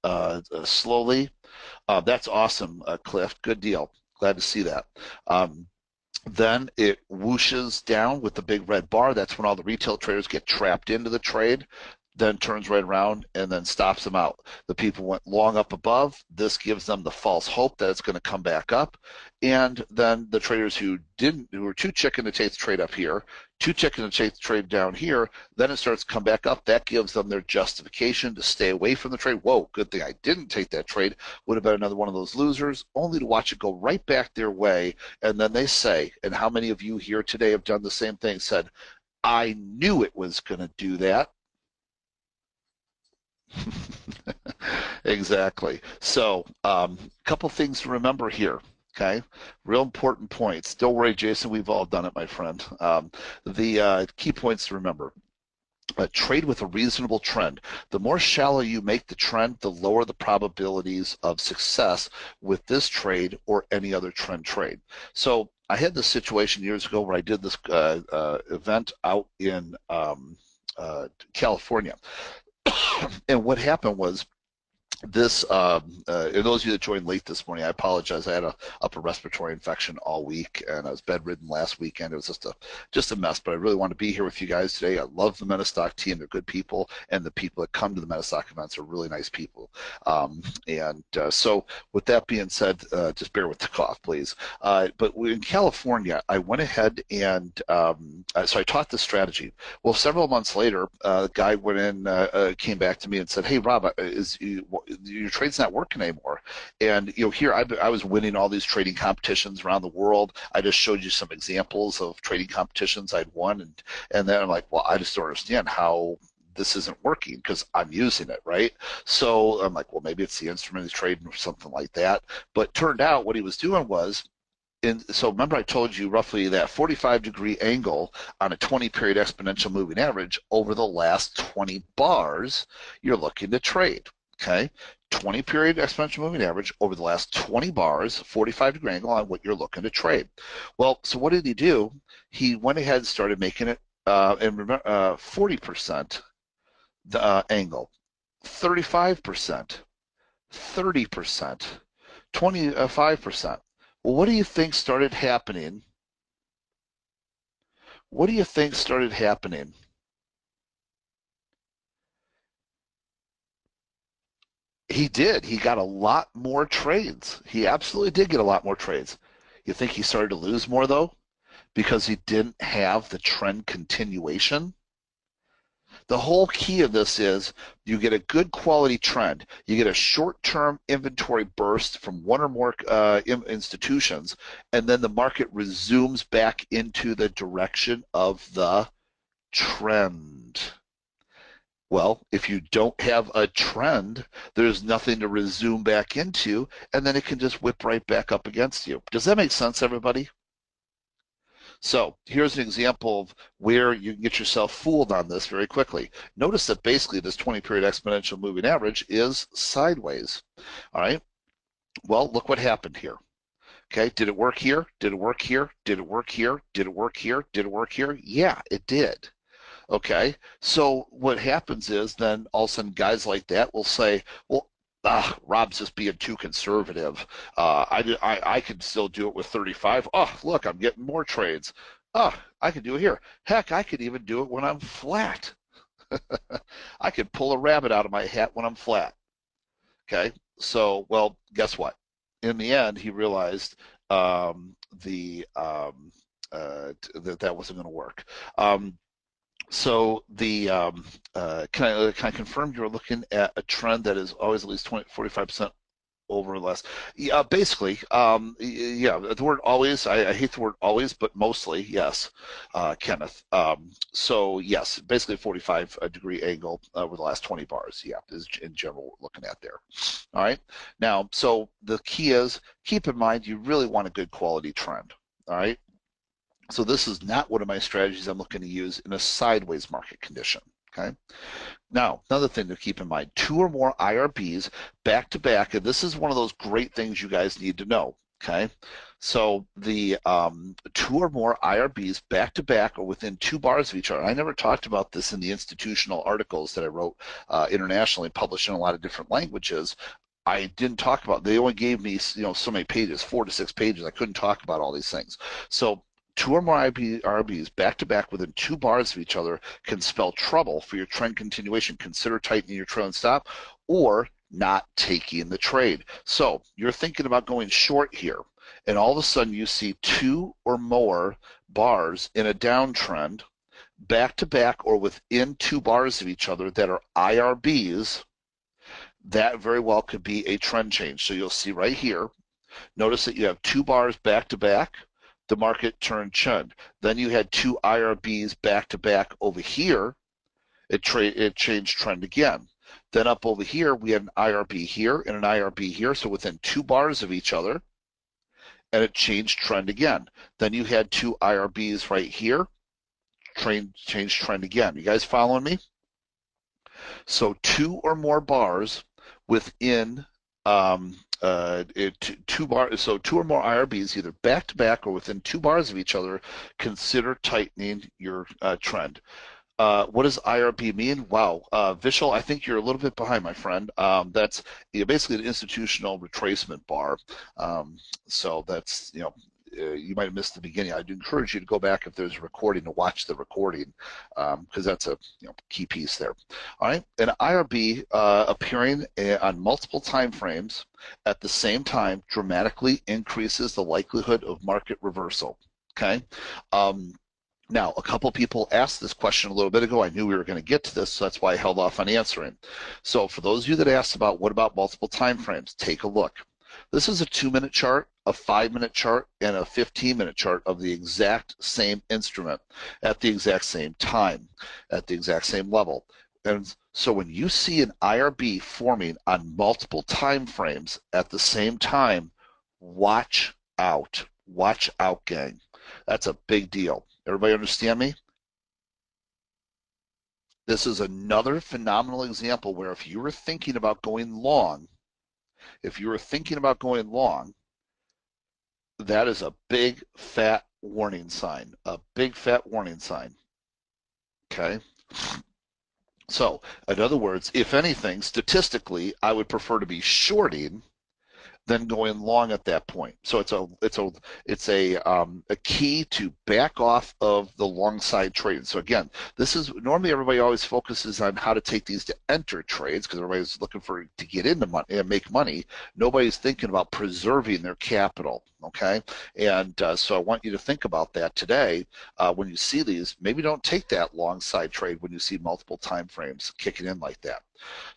slowly. That's awesome, Cliff. Good deal. Glad to see that. Then it whooshes down with the big red bar. That's when all the retail traders get trapped into the trade, then turns right around and then stops them out. The people went long up above. This gives them the false hope that it's going to come back up. And then the traders who were too chicken to take the trade up here, too chicken to take the trade down here, then it starts to come back up. That gives them their justification to stay away from the trade. Whoa, good thing I didn't take that trade. Would have been another one of those losers, only to watch it go right back their way. And then they say, and how many of you here today have done the same thing, said, "I knew it was going to do that." Exactly. So a couple things to remember here. Okay, real important points. Don't worry, Jason, we've all done it, my friend. The key points to remember. Trade with a reasonable trend. The more shallow you make the trend, the lower the probabilities of success with this trade or any other trend trade. So I had this situation years ago where I did this event out in California. And what happened was this, and those of you that joined late this morning, I apologize. I had a upper respiratory infection all week, and I was bedridden last weekend. It was just a mess, but I really want to be here with you guys today. I love the MetaStock team. They're good people, and the people that come to the MetaStock events are really nice people. So with that being said, just bear with the cough, please. But in California, I went ahead and so I taught this strategy. Well, several months later, a guy went in, came back to me and said, "Hey, Rob, your trade's not working anymore." And here I was winning all these trading competitions around the world. I just showed you some examples of trading competitions I'd won, and then I'm like, well, I just don't understand how this isn't working because I'm using it, right? So I'm like, well, maybe it's the instrument he's trading or something like that. But turned out what he was doing was, so remember I told you roughly that 45-degree angle on a 20-period exponential moving average over the last 20 bars you're looking to trade. Okay, 20-period exponential moving average over the last 20 bars, 45-degree angle on what you're looking to trade. Well, so what did he do? He went ahead and started making it, and remember, 40% the angle, 35%, 30%, 25%. Well, what do you think started happening? What do you think started happening? He did. He got a lot more trades. He absolutely did get a lot more trades. You think he started to lose more, though? Because he didn't have the trend continuation? The whole key of this is you get a good quality trend. You get a short-term inventory burst from one or more institutions, and then the market resumes back into the direction of the trend. Well, if you don't have a trend, there's nothing to resume back into, and then it can just whip right back up against you. Does that make sense, everybody? So here's an example of where you can get yourself fooled on this very quickly. Notice that basically this 20-period exponential moving average is sideways. All right. Well, look what happened here. Okay, did it work here? Did it work here? Did it work here? Did it work here? Did it work here? Yeah, it did. Okay, so what happens is then all of a sudden guys like that will say, well, Rob's just being too conservative. I can still do it with 35. Oh, look, I'm getting more trades. Oh, I can do it here. Heck, I could even do it when I'm flat. I could pull a rabbit out of my hat when I'm flat. Okay, so, well, guess what? In the end, he realized that wasn't going to work. So can I confirm you're looking at a trend that is always at least 45% over or less? Yeah, basically, yeah. The word always, I hate the word always, but mostly, yes, Kenneth. So yes, basically a 45-degree angle over the last 20 bars. Yeah, is in general what we're looking at there. All right. Now, so the key is keep in mind you really want a good quality trend. All right. So this is not one of my strategies I'm looking to use in a sideways market condition. Okay. Now, another thing to keep in mind, 2 or more IRBs back to back, and this is one of those great things you guys need to know. Okay. So the 2 or more IRBs back to back or within 2 bars of each other. I never talked about this in the institutional articles that I wrote internationally, published in a lot of different languages. I didn't talk about, they only gave me, so many pages, 4 to 6 pages. I couldn't talk about all these things. So 2 or more IRBs back to back within 2 bars of each other can spell trouble for your trend continuation. Consider tightening your trailing stop or not taking the trade. So you're thinking about going short here, and all of a sudden you see 2 or more bars in a downtrend back to back or within 2 bars of each other that are IRBs. That very well could be a trend change. So you'll see right here, notice that you have 2 bars back to back. The market turned trend. Then you had 2 IRBs back to back over here. It changed trend again. Then up over here, we had an IRB here and an IRB here, so within 2 bars of each other, and it changed trend again. Then you had 2 IRBs right here, changed trend again. You guys following me? So 2 or more bars within 2 bars, so 2 or more IRBs either back to back or within 2 bars of each other, consider tightening your trend. What does IRB mean? Wow, Vishal, I think you're a little bit behind, my friend. That's basically an institutional retracement bar. So that's, you might have missed the beginning. I'd encourage you to go back if there's a recording to watch the recording because that's a key piece there. All right, an IRB appearing on multiple time frames at the same time dramatically increases the likelihood of market reversal. Okay. Now, a couple people asked this question a little bit ago. I knew we were going to get to this, so that's why I held off on answering. So for those of you that asked about what about multiple time frames, take a look. This is a 2-minute chart, a 5-minute chart, and a 15-minute chart of the exact same instrument at the exact same time, at the exact same level. And so when you see an IRB forming on multiple time frames at the same time, watch out. Watch out, gang. That's a big deal. Everybody understand me? This is another phenomenal example where if you were thinking about going long, that is a big fat warning sign, okay? So, in other words, if anything, statistically, I would prefer to be shorting than going long at that point. So it's a key to back off of the long side trade. So again, this is normally everybody always focuses on how to take these to enter trades because everybody's looking to get into money and make money. Nobody's thinking about preserving their capital. Okay, and so I want you to think about that today when you see these. Maybe don't take that long side trade when you see multiple time frames kicking in like that.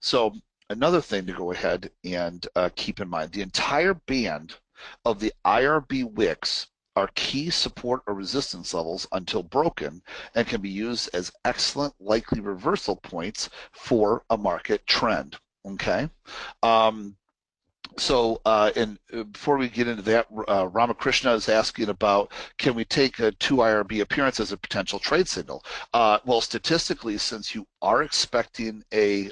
So another thing to go ahead and keep in mind, the entire band of the IRB wicks are key support or resistance levels until broken and can be used as excellent likely reversal points for a market trend, okay? So, before we get into that, Ramakrishna is asking about, can we take a 2 IRB appearance as a potential trade signal? Well, statistically, since you are expecting a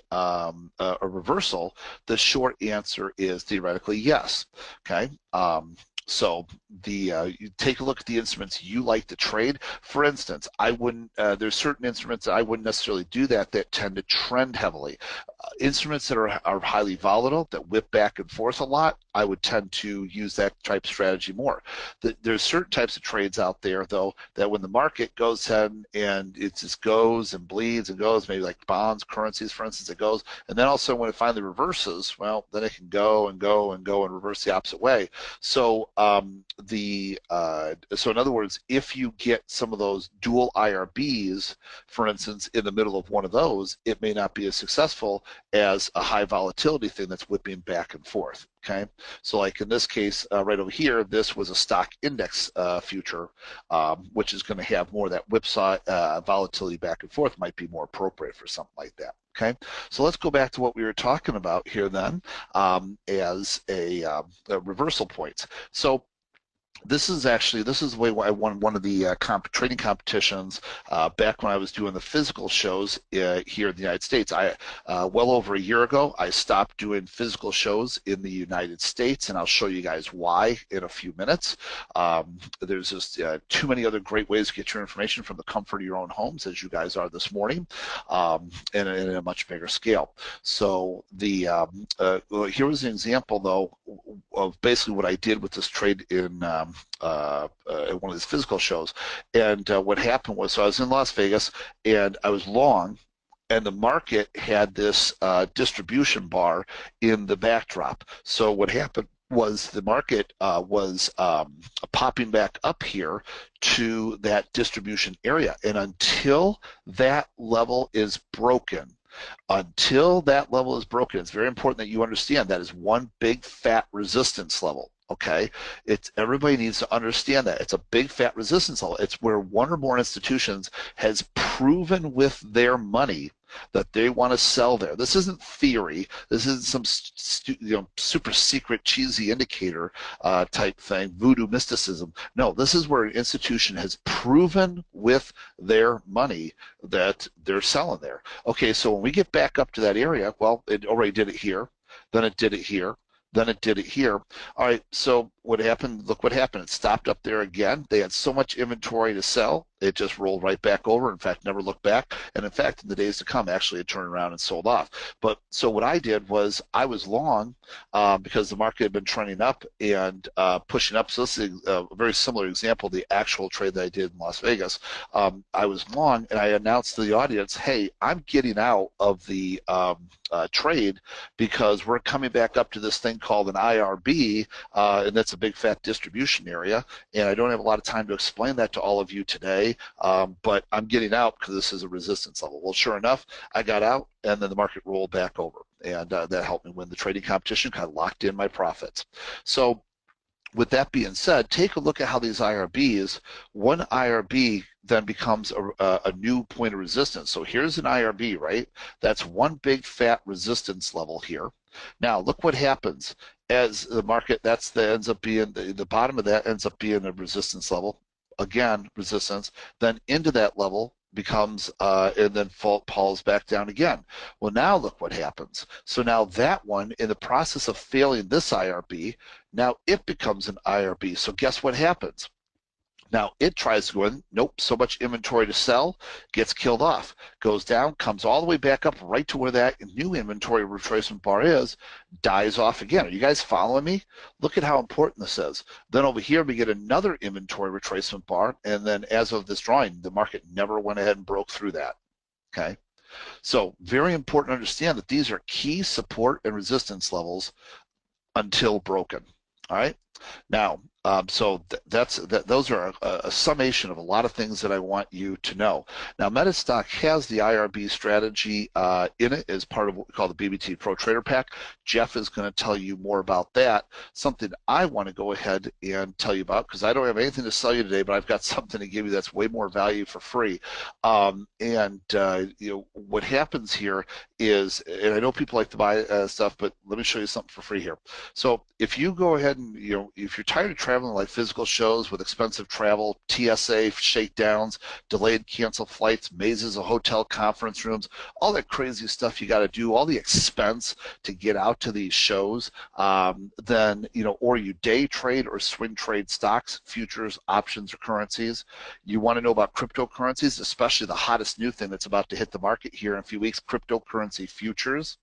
reversal, the short answer is theoretically yes. Okay. So you take a look at the instruments you like to trade. For instance, I wouldn't. There's certain instruments that I wouldn't necessarily do that tend to trend heavily. Instruments that are highly volatile, that whip back and forth a lot, I would tend to use that type of strategy more. There's certain types of trades out there, though, that when the market goes ahead and it just goes and bleeds and goes, maybe like bonds, currencies, for instance, it goes, and then also when it finally reverses, well, then it can go and go and go and reverse the opposite way. So so in other words, if you get some of those dual IRBs, for instance, in the middle of one of those, it may not be as successful as a high volatility thing that's whipping back and forth. Okay, so like in this case, right over here, this was a stock index future, which is going to have more of that whipsaw volatility back and forth, might be more appropriate for something like that. Okay, so let's go back to what we were talking about here then, as a reversal points. So this is the way I won one of the trading competitions back when I was doing the physical shows here in the United States. Well over a year ago, I stopped doing physical shows in the United States, and I'll show you guys why in a few minutes. There's just too many other great ways to get your information from the comfort of your own homes, as you guys are this morning, in a much bigger scale. So here was an example, though, of basically what I did with this trade in at one of these physical shows. And what happened was, so I was in Las Vegas and I was long, and the market had this distribution bar in the backdrop. So what happened was the market was popping back up here to that distribution area. And until that level is broken, it's very important that you understand that is one big fat resistance level. Okay, everybody needs to understand that it's a big fat resistance level. It's where one or more institutions has proven with their money that they want to sell there. This isn't theory. This isn't some super secret cheesy indicator type thing, voodoo mysticism. No, this is where an institution has proven with their money that they're selling there. Okay, so when we get back up to that area, well, it already did it here, then it did it here, then it did it here. All right, so what happened? Look what happened. It stopped up there again. They had so much inventory to sell, it just rolled right back over. In fact, never looked back. And in fact, in the days to come, actually it turned around and sold off. But so what I did was I was long because the market had been trending up and pushing up. So this is a very similar example of the actual trade that I did in Las Vegas. I was long, and I announced to the audience, hey, I'm getting out of the trade because we're coming back up to this thing called an IRB, and that's a big fat distribution area. And I don't have a lot of time to explain that to all of you today, but I'm getting out because this is a resistance level. Well, sure enough, I got out, and then the market rolled back over, and that helped me win the trading competition, kind of locked in my profits. So with that being said, take a look at how these IRBs, one IRB then becomes a new point of resistance. So here's an IRB, right? That's one big fat resistance level here. Now look what happens as the market, ends up being, the bottom of that ends up being a resistance level. Again, resistance, then into that level becomes, and then falls back down again. Well, now look what happens. So now that one, in the process of failing this IRB, now it becomes an IRB. So guess what happens? Now it tries to go in, nope, so much inventory to sell, gets killed off, goes down, comes all the way back up right to where that new inventory retracement bar is, dies off again. Are you guys following me? Look at how important this is. Then over here we get another inventory retracement bar, and then as of this drawing, the market never went ahead and broke through that. Okay, so very important to understand that these are key support and resistance levels until broken. All right, now those are a summation of a lot of things that I want you to know. Now, MetaStock has the IRB strategy in it as part of what we call the BBT Pro Trader Pack. Jeff is going to tell you more about that. Something I want to go ahead and tell you about, because I don't have anything to sell you today, but I've got something to give you that's way more value for free. What happens here is, and I know people like to buy stuff, but let me show you something for free here. So if you go ahead and, if you're tired of traveling like physical shows with expensive travel, TSA shakedowns, delayed canceled flights, mazes of hotel conference rooms, all that crazy stuff you got to do, all the expense to get out to these shows, then, or you day trade or swing trade stocks, futures, options, or currencies. You want to know about cryptocurrencies, especially the hottest new thing that's about to hit the market here in a few weeks, cryptocurrency futures.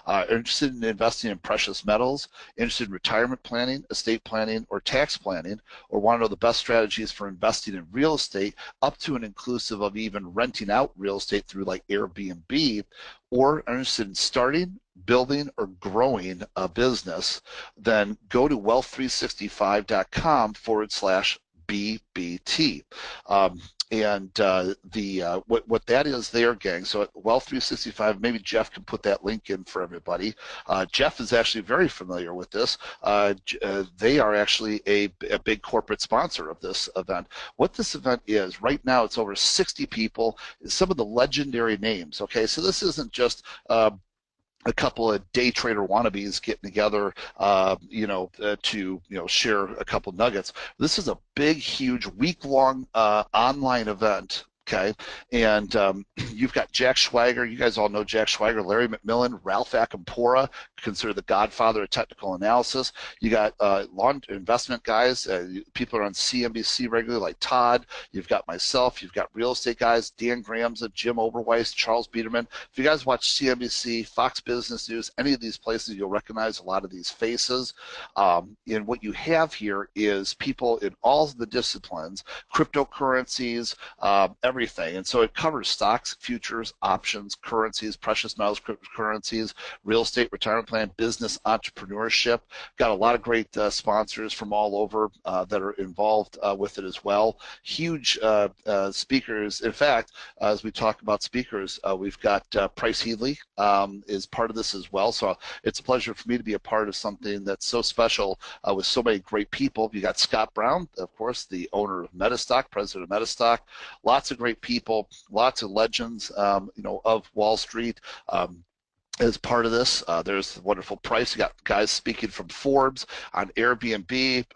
Interested in investing in precious metals, interested in retirement planning, estate planning, or tax planning, or want to know the best strategies for investing in real estate, up to and inclusive of even renting out real estate through like Airbnb, or are interested in starting, building, or growing a business, then go to wealth365.com/BBT. What that is there, gang, so at Wealth365, maybe Jeff can put that link in for everybody. Jeff is actually very familiar with this. They are actually a big corporate sponsor of this event. What this event is, right now it's over 60 people, some of the legendary names, okay? So this isn't just a couple of day trader wannabes getting together, to share a couple nuggets. This is a big, huge, week-long online event. Okay, and you've got Jack Schwager. You guys all know Jack Schwager, Larry McMillan, Ralph Acampora, considered the godfather of technical analysis. You got long investment guys. People are on CNBC regularly, like Todd. You've got myself. You've got real estate guys, Dan Grahamza, Jim Oberweis, Charles Biederman. If you guys watch CNBC, Fox Business News, any of these places, you'll recognize a lot of these faces. And what you have here is people in all the disciplines, cryptocurrencies, everything. And so it covers stocks, futures, options, currencies, precious metals, cryptocurrencies, real estate, retirement plan, business, entrepreneurship. Got a lot of great sponsors from all over that are involved with it as well. Huge speakers. In fact, as we talk about speakers, we've got Price Headley is part of this as well. So it's a pleasure for me to be a part of something that's so special with so many great people. You got Scott Brown, of course, the owner of MetaStock, president of MetaStock. Lots of great people, lots of legends, of Wall Street. As part of this, there's wonderful Price. You got guys speaking from Forbes, on Airbnb,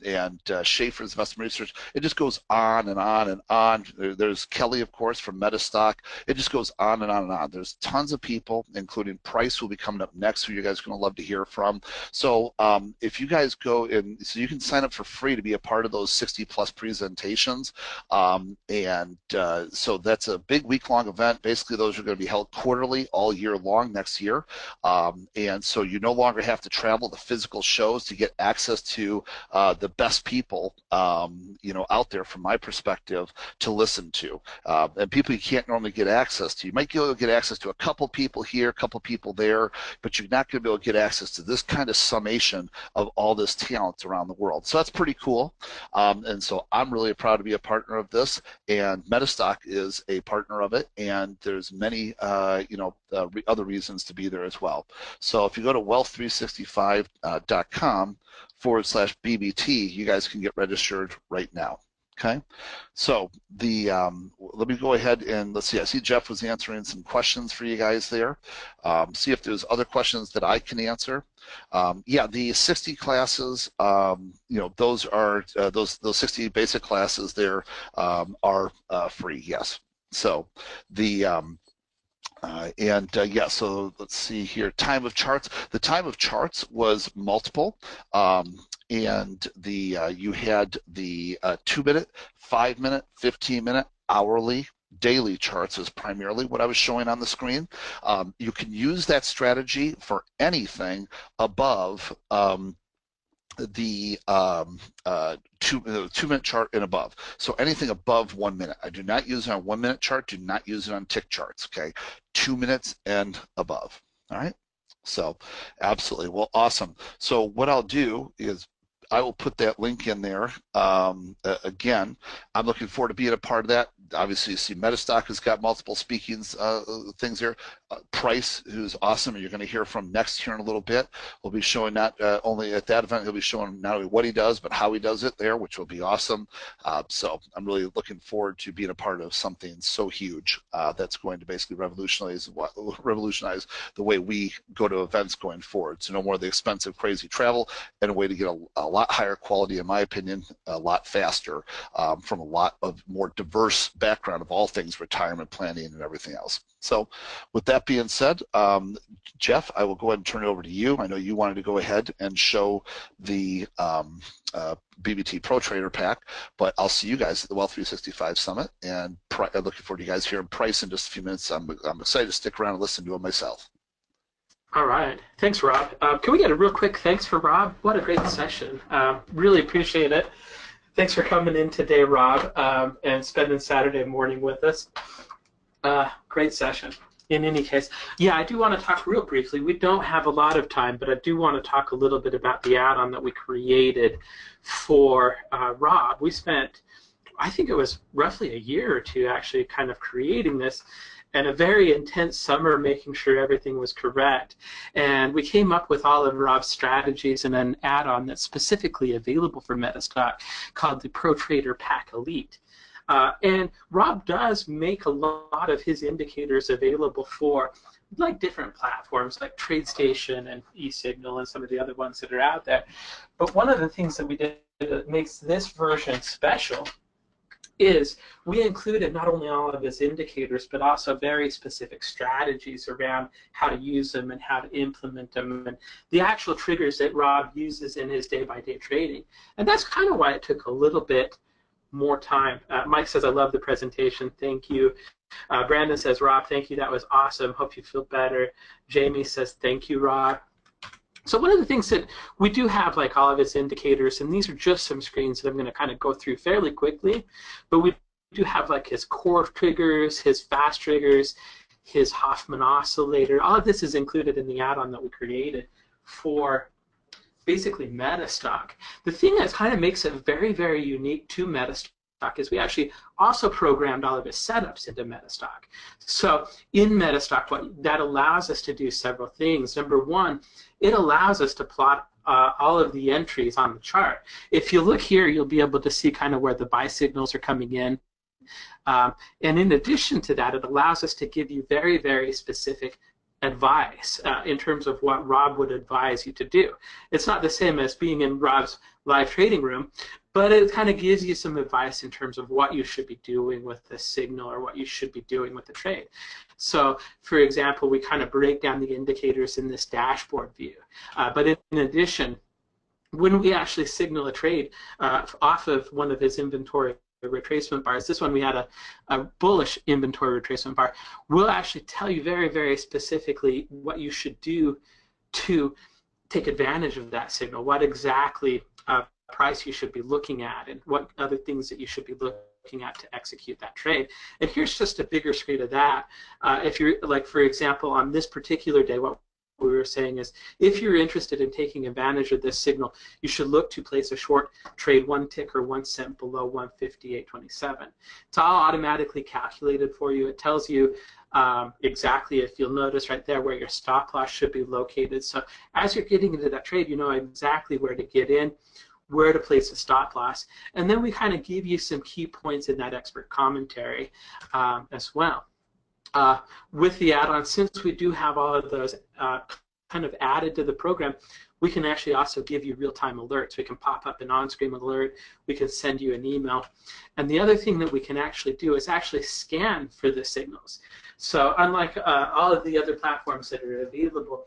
and Schaefer's Investment Research. It just goes on and on and on. There's Kelly, of course, from MetaStock. It just goes on and on and on. There's tons of people, including Price, who will be coming up next, who you guys are going to love to hear from. So if you guys go in, so you can sign up for free to be a part of those 60-plus presentations. So that's a big week-long event. Basically, those are going to be held quarterly all year long next year, and so you no longer have to travel to physical shows to get access to the best people, out there, from my perspective, to listen to, and people you can't normally get access to. You might be able to get access to a couple people here, a couple people there, but you're not going to be able to get access to this kind of summation of all this talent around the world. So that's pretty cool, and so I'm really proud to be a partner of this, and MetaStock is a partner of it, and there's many other reasons to be there as well. So if you go to wealth365.com/BBT, you guys can get registered right now. Okay, so let me go ahead and let's see. I see Jeff was answering some questions for you guys there. See if there's other questions that I can answer. The 60 classes, those are those 60 basic classes there are free. Yes. So so let's see here. Time of charts. The time of charts was multiple, and you had the 2-minute, 5-minute, 15-minute, hourly, daily charts is primarily what I was showing on the screen. You can use that strategy for anything above the 2-minute chart and above. So anything above 1 minute. I do not use it on 1 minute chart. Do not use it on tick charts. Okay, 2 minutes and above. All right. So absolutely. Well, awesome. So what I'll do is I will put that link in there. Again, I'm looking forward to being a part of that. Obviously, you see MetaStock has got multiple speaking things here. Price, who's awesome, and you're going to hear from next here in a little bit. We'll be showing not only at that event, he'll be showing not only what he does, but how he does it there, which will be awesome. So I'm really looking forward to being a part of something so huge that's going to basically revolutionize the way we go to events going forward. So no more of the expensive, crazy travel, and a way to get a lot higher quality, in my opinion, a lot faster from a lot of more diverse background of all things retirement planning and everything else. So with that being said, Jeff, I will go ahead and turn it over to you. I know you wanted to go ahead and show the BBT Pro Trader Pack, but I'll see you guys at the Wealth 365 Summit, and looking forward to you guys hearing Price in just a few minutes. I'm excited to stick around and listen to it myself. All right. Thanks, Rob. Can we get a real quick thanks for Rob? What a great session. Really appreciate it. Thanks for coming in today, Rob, and spending Saturday morning with us. Great session. In any case, yeah, I do want to talk real briefly. We don't have a lot of time, but I do want to talk a little bit about the add-on that we created for Rob. We spent, I think it was roughly a year or two actually kind of creating this, and a very intense summer making sure everything was correct. And we came up with all of Rob's strategies and an add-on that's specifically available for MetaStock called the Pro Trader Pack Elite. And Rob does make a lot of his indicators available for like different platforms like TradeStation and eSignal and some of the other ones that are out there. But one of the things that we did that makes this version special is we included not only all of his indicators, but also very specific strategies around how to use them and how to implement them, and the actual triggers that Rob uses in his day-by-day trading. And that's kind of why it took a little bit more time. Mike says, I love the presentation. Thank you. Brandon says, Rob, thank you. That was awesome. Hope you feel better. Jamie says, thank you, Rob. So one of the things that we do have, like all of its indicators, and these are just some screens that I'm going to kind of go through fairly quickly, but we do have like his core triggers, his fast triggers, his Hoffman oscillator. All of this is included in the add-on that we created for basically MetaStock. The thing that kind of makes it very, very unique to MetaStock is we actually also programmed all of his setups into MetaStock. So in MetaStock, what that allows us to do several things. Number one, it allows us to plot all of the entries on the chart. If you look here, you'll be able to see kind of where the buy signals are coming in. And in addition to that, it allows us to give you very, very specific advice in terms of what Rob would advise you to do. It's not the same as being in Rob's live trading room, but it kind of gives you some advice in terms of what you should be doing with the signal or what you should be doing with the trade. So, for example, we kind of break down the indicators in this dashboard view. But in addition, when we actually signal a trade off of one of his inventory retracement bars, this one we had a bullish inventory retracement bar, we'll actually tell you very, very specifically what you should do to take advantage of that signal, what exactly price you should be looking at, and what other things that you should be looking at to execute that trade. And here's just a bigger screen of that. If you're, like, for example, on this particular day, what we were saying is if you're interested in taking advantage of this signal, you should look to place a short trade 1 tick or 1 cent below 158.27. It's all automatically calculated for you. It tells you exactly, if you'll notice right there, where your stop loss should be located. So as you're getting into that trade, you know exactly where to get in, where to place a stop loss, and then we kind of give you some key points in that expert commentary as well. With the add-on, since we do have all of those kind of added to the program, we can actually also give you real-time alerts. We can pop up an on-screen alert. We can send you an email. And the other thing that we can actually do is actually scan for the signals. So unlike all of the other platforms that are available,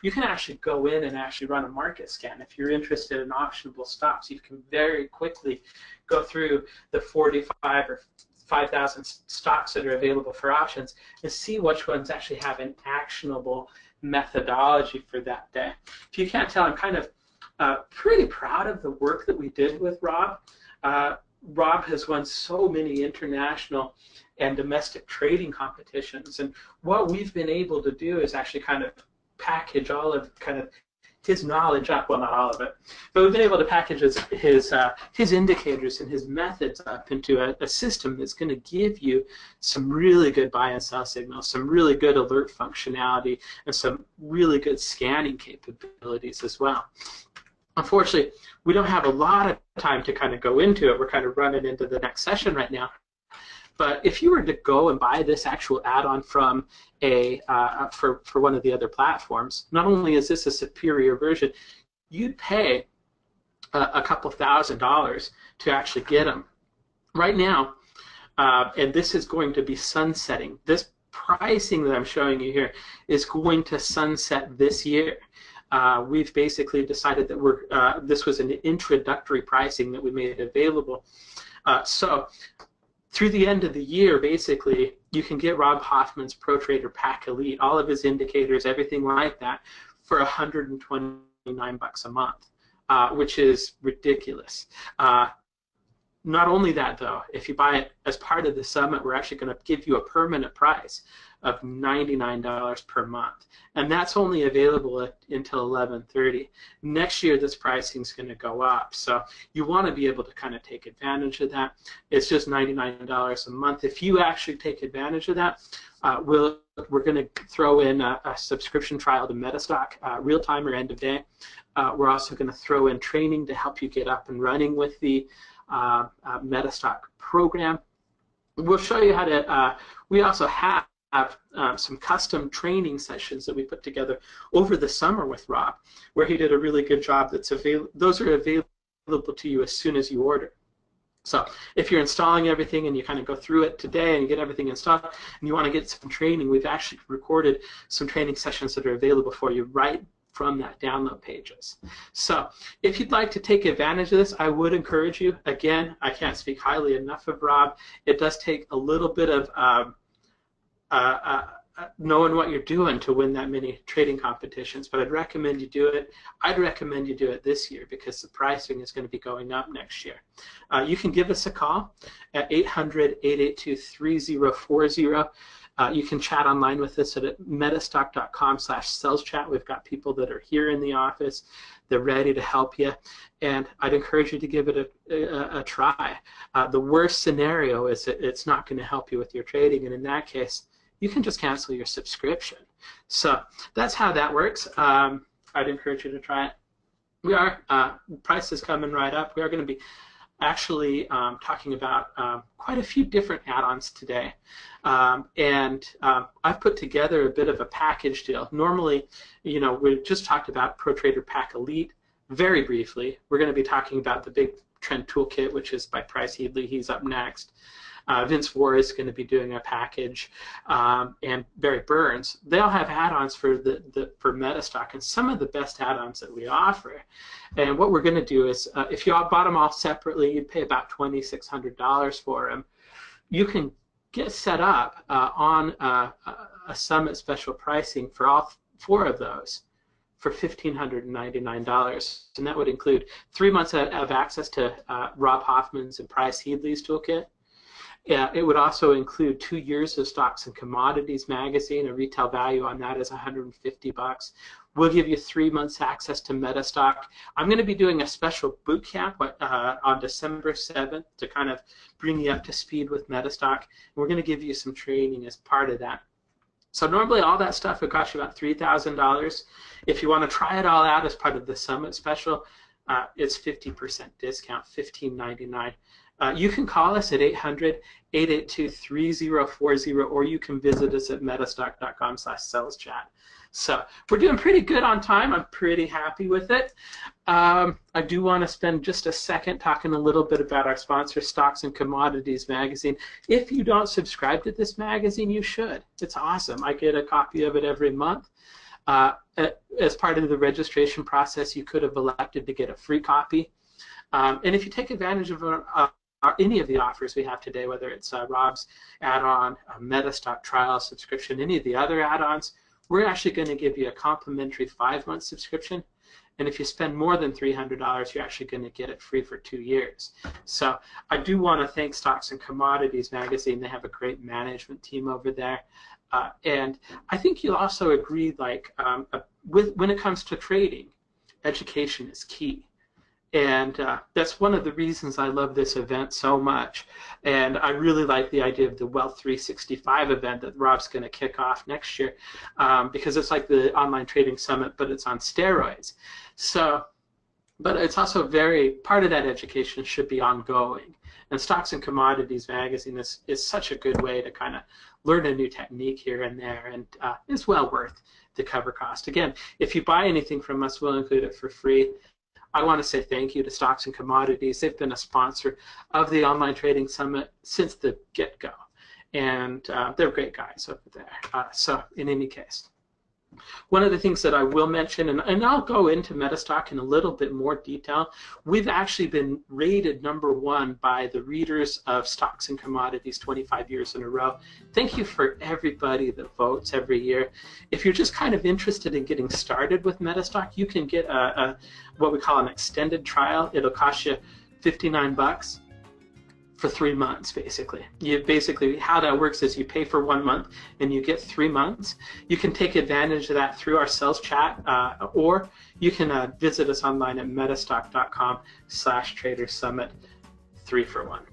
you can actually go in and actually run a market scan. If you're interested in optionable stocks, you can very quickly go through the 45 or 5,000 stocks that are available for options and see which ones actually have an actionable methodology for that day. If you can't tell, I'm kind of pretty proud of the work that we did with Rob. Rob has won so many international and domestic trading competitions, and what we've been able to do is actually kind of package all of kind of his knowledge up, well, not all of it, but we've been able to package his indicators and his methods up into a system that's going to give you some really good buy and sell signals, some really good alert functionality, and some really good scanning capabilities as well. Unfortunately, we don't have a lot of time to kind of go into it. We're kind of running into the next session right now. But if you were to go and buy this actual add-on from for one of the other platforms, not only is this a superior version, you'd pay a couple $1,000s to actually get them. Right now, and this is going to be sunsetting. This pricing that I'm showing you here is going to sunset this year. We've basically decided that this was an introductory pricing that we made available. So through the end of the year, basically, you can get Rob Hoffman's Pro Trader Pack Elite, all of his indicators, everything like that, for $129 a month, which is ridiculous. Not only that, though, if you buy it as part of the summit, we're actually going to give you a permanent price of $99 per month, and that's only available until 11/30. Next year, this pricing is going to go up, so you want to be able to kind of take advantage of that. It's just $99 a month. If you actually take advantage of that, we're going to throw in a subscription trial to MetaStock, real time or end of day. We're also going to throw in training to help you get up and running with the MetaStock program. We'll show you how to. We also have some custom training sessions that we put together over the summer with Rob, where he did a really good job. Those are available to you as soon as you order. So if you're installing everything and you kind of go through it today and you get everything installed and you want to get some training, we've actually recorded some training sessions that are available for you right from that download pages. So if you'd like to take advantage of this, I would encourage you. Again, I can't speak highly enough of Rob. It does take a little bit of knowing what you're doing to win that many trading competitions, but I'd recommend you do it. I'd recommend you do it this year because the pricing is going to be going up next year. You can give us a call at 800-882-3040. You can chat online with us at metastock.com/saleschat. We've got people that are here in the office. They're ready to help you, and I'd encourage you to give it a try. The worst scenario is that it's not going to help you with your trading, and in that case, you can just cancel your subscription. So that's how that works. I'd encourage you to try it. We are, price is coming right up. We are going to be actually talking about quite a few different add-ons today. I've put together a bit of a package deal. Normally, we just talked about Pro Trader Pack Elite very briefly. We're going to be talking about the Big Trend Toolkit, which is by Price Headley. He's up next. Vince Vore is going to be doing a package, and Barry Burns. They all have add-ons for MetaStock, and some of the best add-ons that we offer. And what we're going to do is, if you all bought them all separately, you'd pay about $2,600 for them. You can get set up on a Summit special pricing for all 4 of those for $1,599, and that would include 3 months of access to Rob Hoffman's and Price Headley's toolkit. Yeah, it would also include 2 years of Stocks and Commodities magazine. A retail value on that is $150. We'll give you 3 months access to MetaStock. I'm going to be doing a special boot camp on December 7th to kind of bring you up to speed with MetaStock. We're going to give you some training as part of that. So normally all that stuff would cost you about $3,000. If you want to try it all out as part of the Summit special, it's 50% discount, $1,599. You can call us at 800-882-3040, or you can visit us at metastock.com/saleschat. So we're doing pretty good on time. I'm pretty happy with it. I do want to spend just a second talking a little bit about our sponsor, Stocks and Commodities magazine. If you don't subscribe to this magazine, you should. It's awesome. I get a copy of it every month. As part of the registration process, you could have elected to get a free copy. And if you take advantage of any of the offers we have today, whether it's Rob's add-on, MetaStock trial subscription, any of the other add-ons, we're actually going to give you a complimentary 5-month subscription. And if you spend more than $300, you're actually going to get it free for 2 years. So I do want to thank Stocks and Commodities magazine. They have a great management team over there. And I think you'll also agree, like, when it comes to trading, education is key. And that's one of the reasons I love this event so much. And I really like the idea of the Wealth 365 event that Rob's going to kick off next year, because it's like the online trading summit, but it's on steroids. So, but it's also part of that education should be ongoing. And Stocks and Commodities magazine is such a good way to kind of learn a new technique here and there, and is well worth the cover cost. Again, if you buy anything from us, we'll include it for free. I want to say thank you to Stocks and Commodities. They've been a sponsor of the Online Trading Summit since the get-go, and they're great guys over there. So in any case, one of the things that I will mention, and I'll go into MetaStock in a little bit more detail, we've actually been rated #1 by the readers of Stocks and Commodities 25 years in a row. Thank you for everybody that votes every year. If you're just kind of interested in getting started with MetaStock, you can get what we call an extended trial. It'll cost you $59 for 3 months, basically. How that works is you pay for 1 month and you get 3 months. You can take advantage of that through our sales chat, or you can visit us online at metastock.com/tradersummit 3 for 1.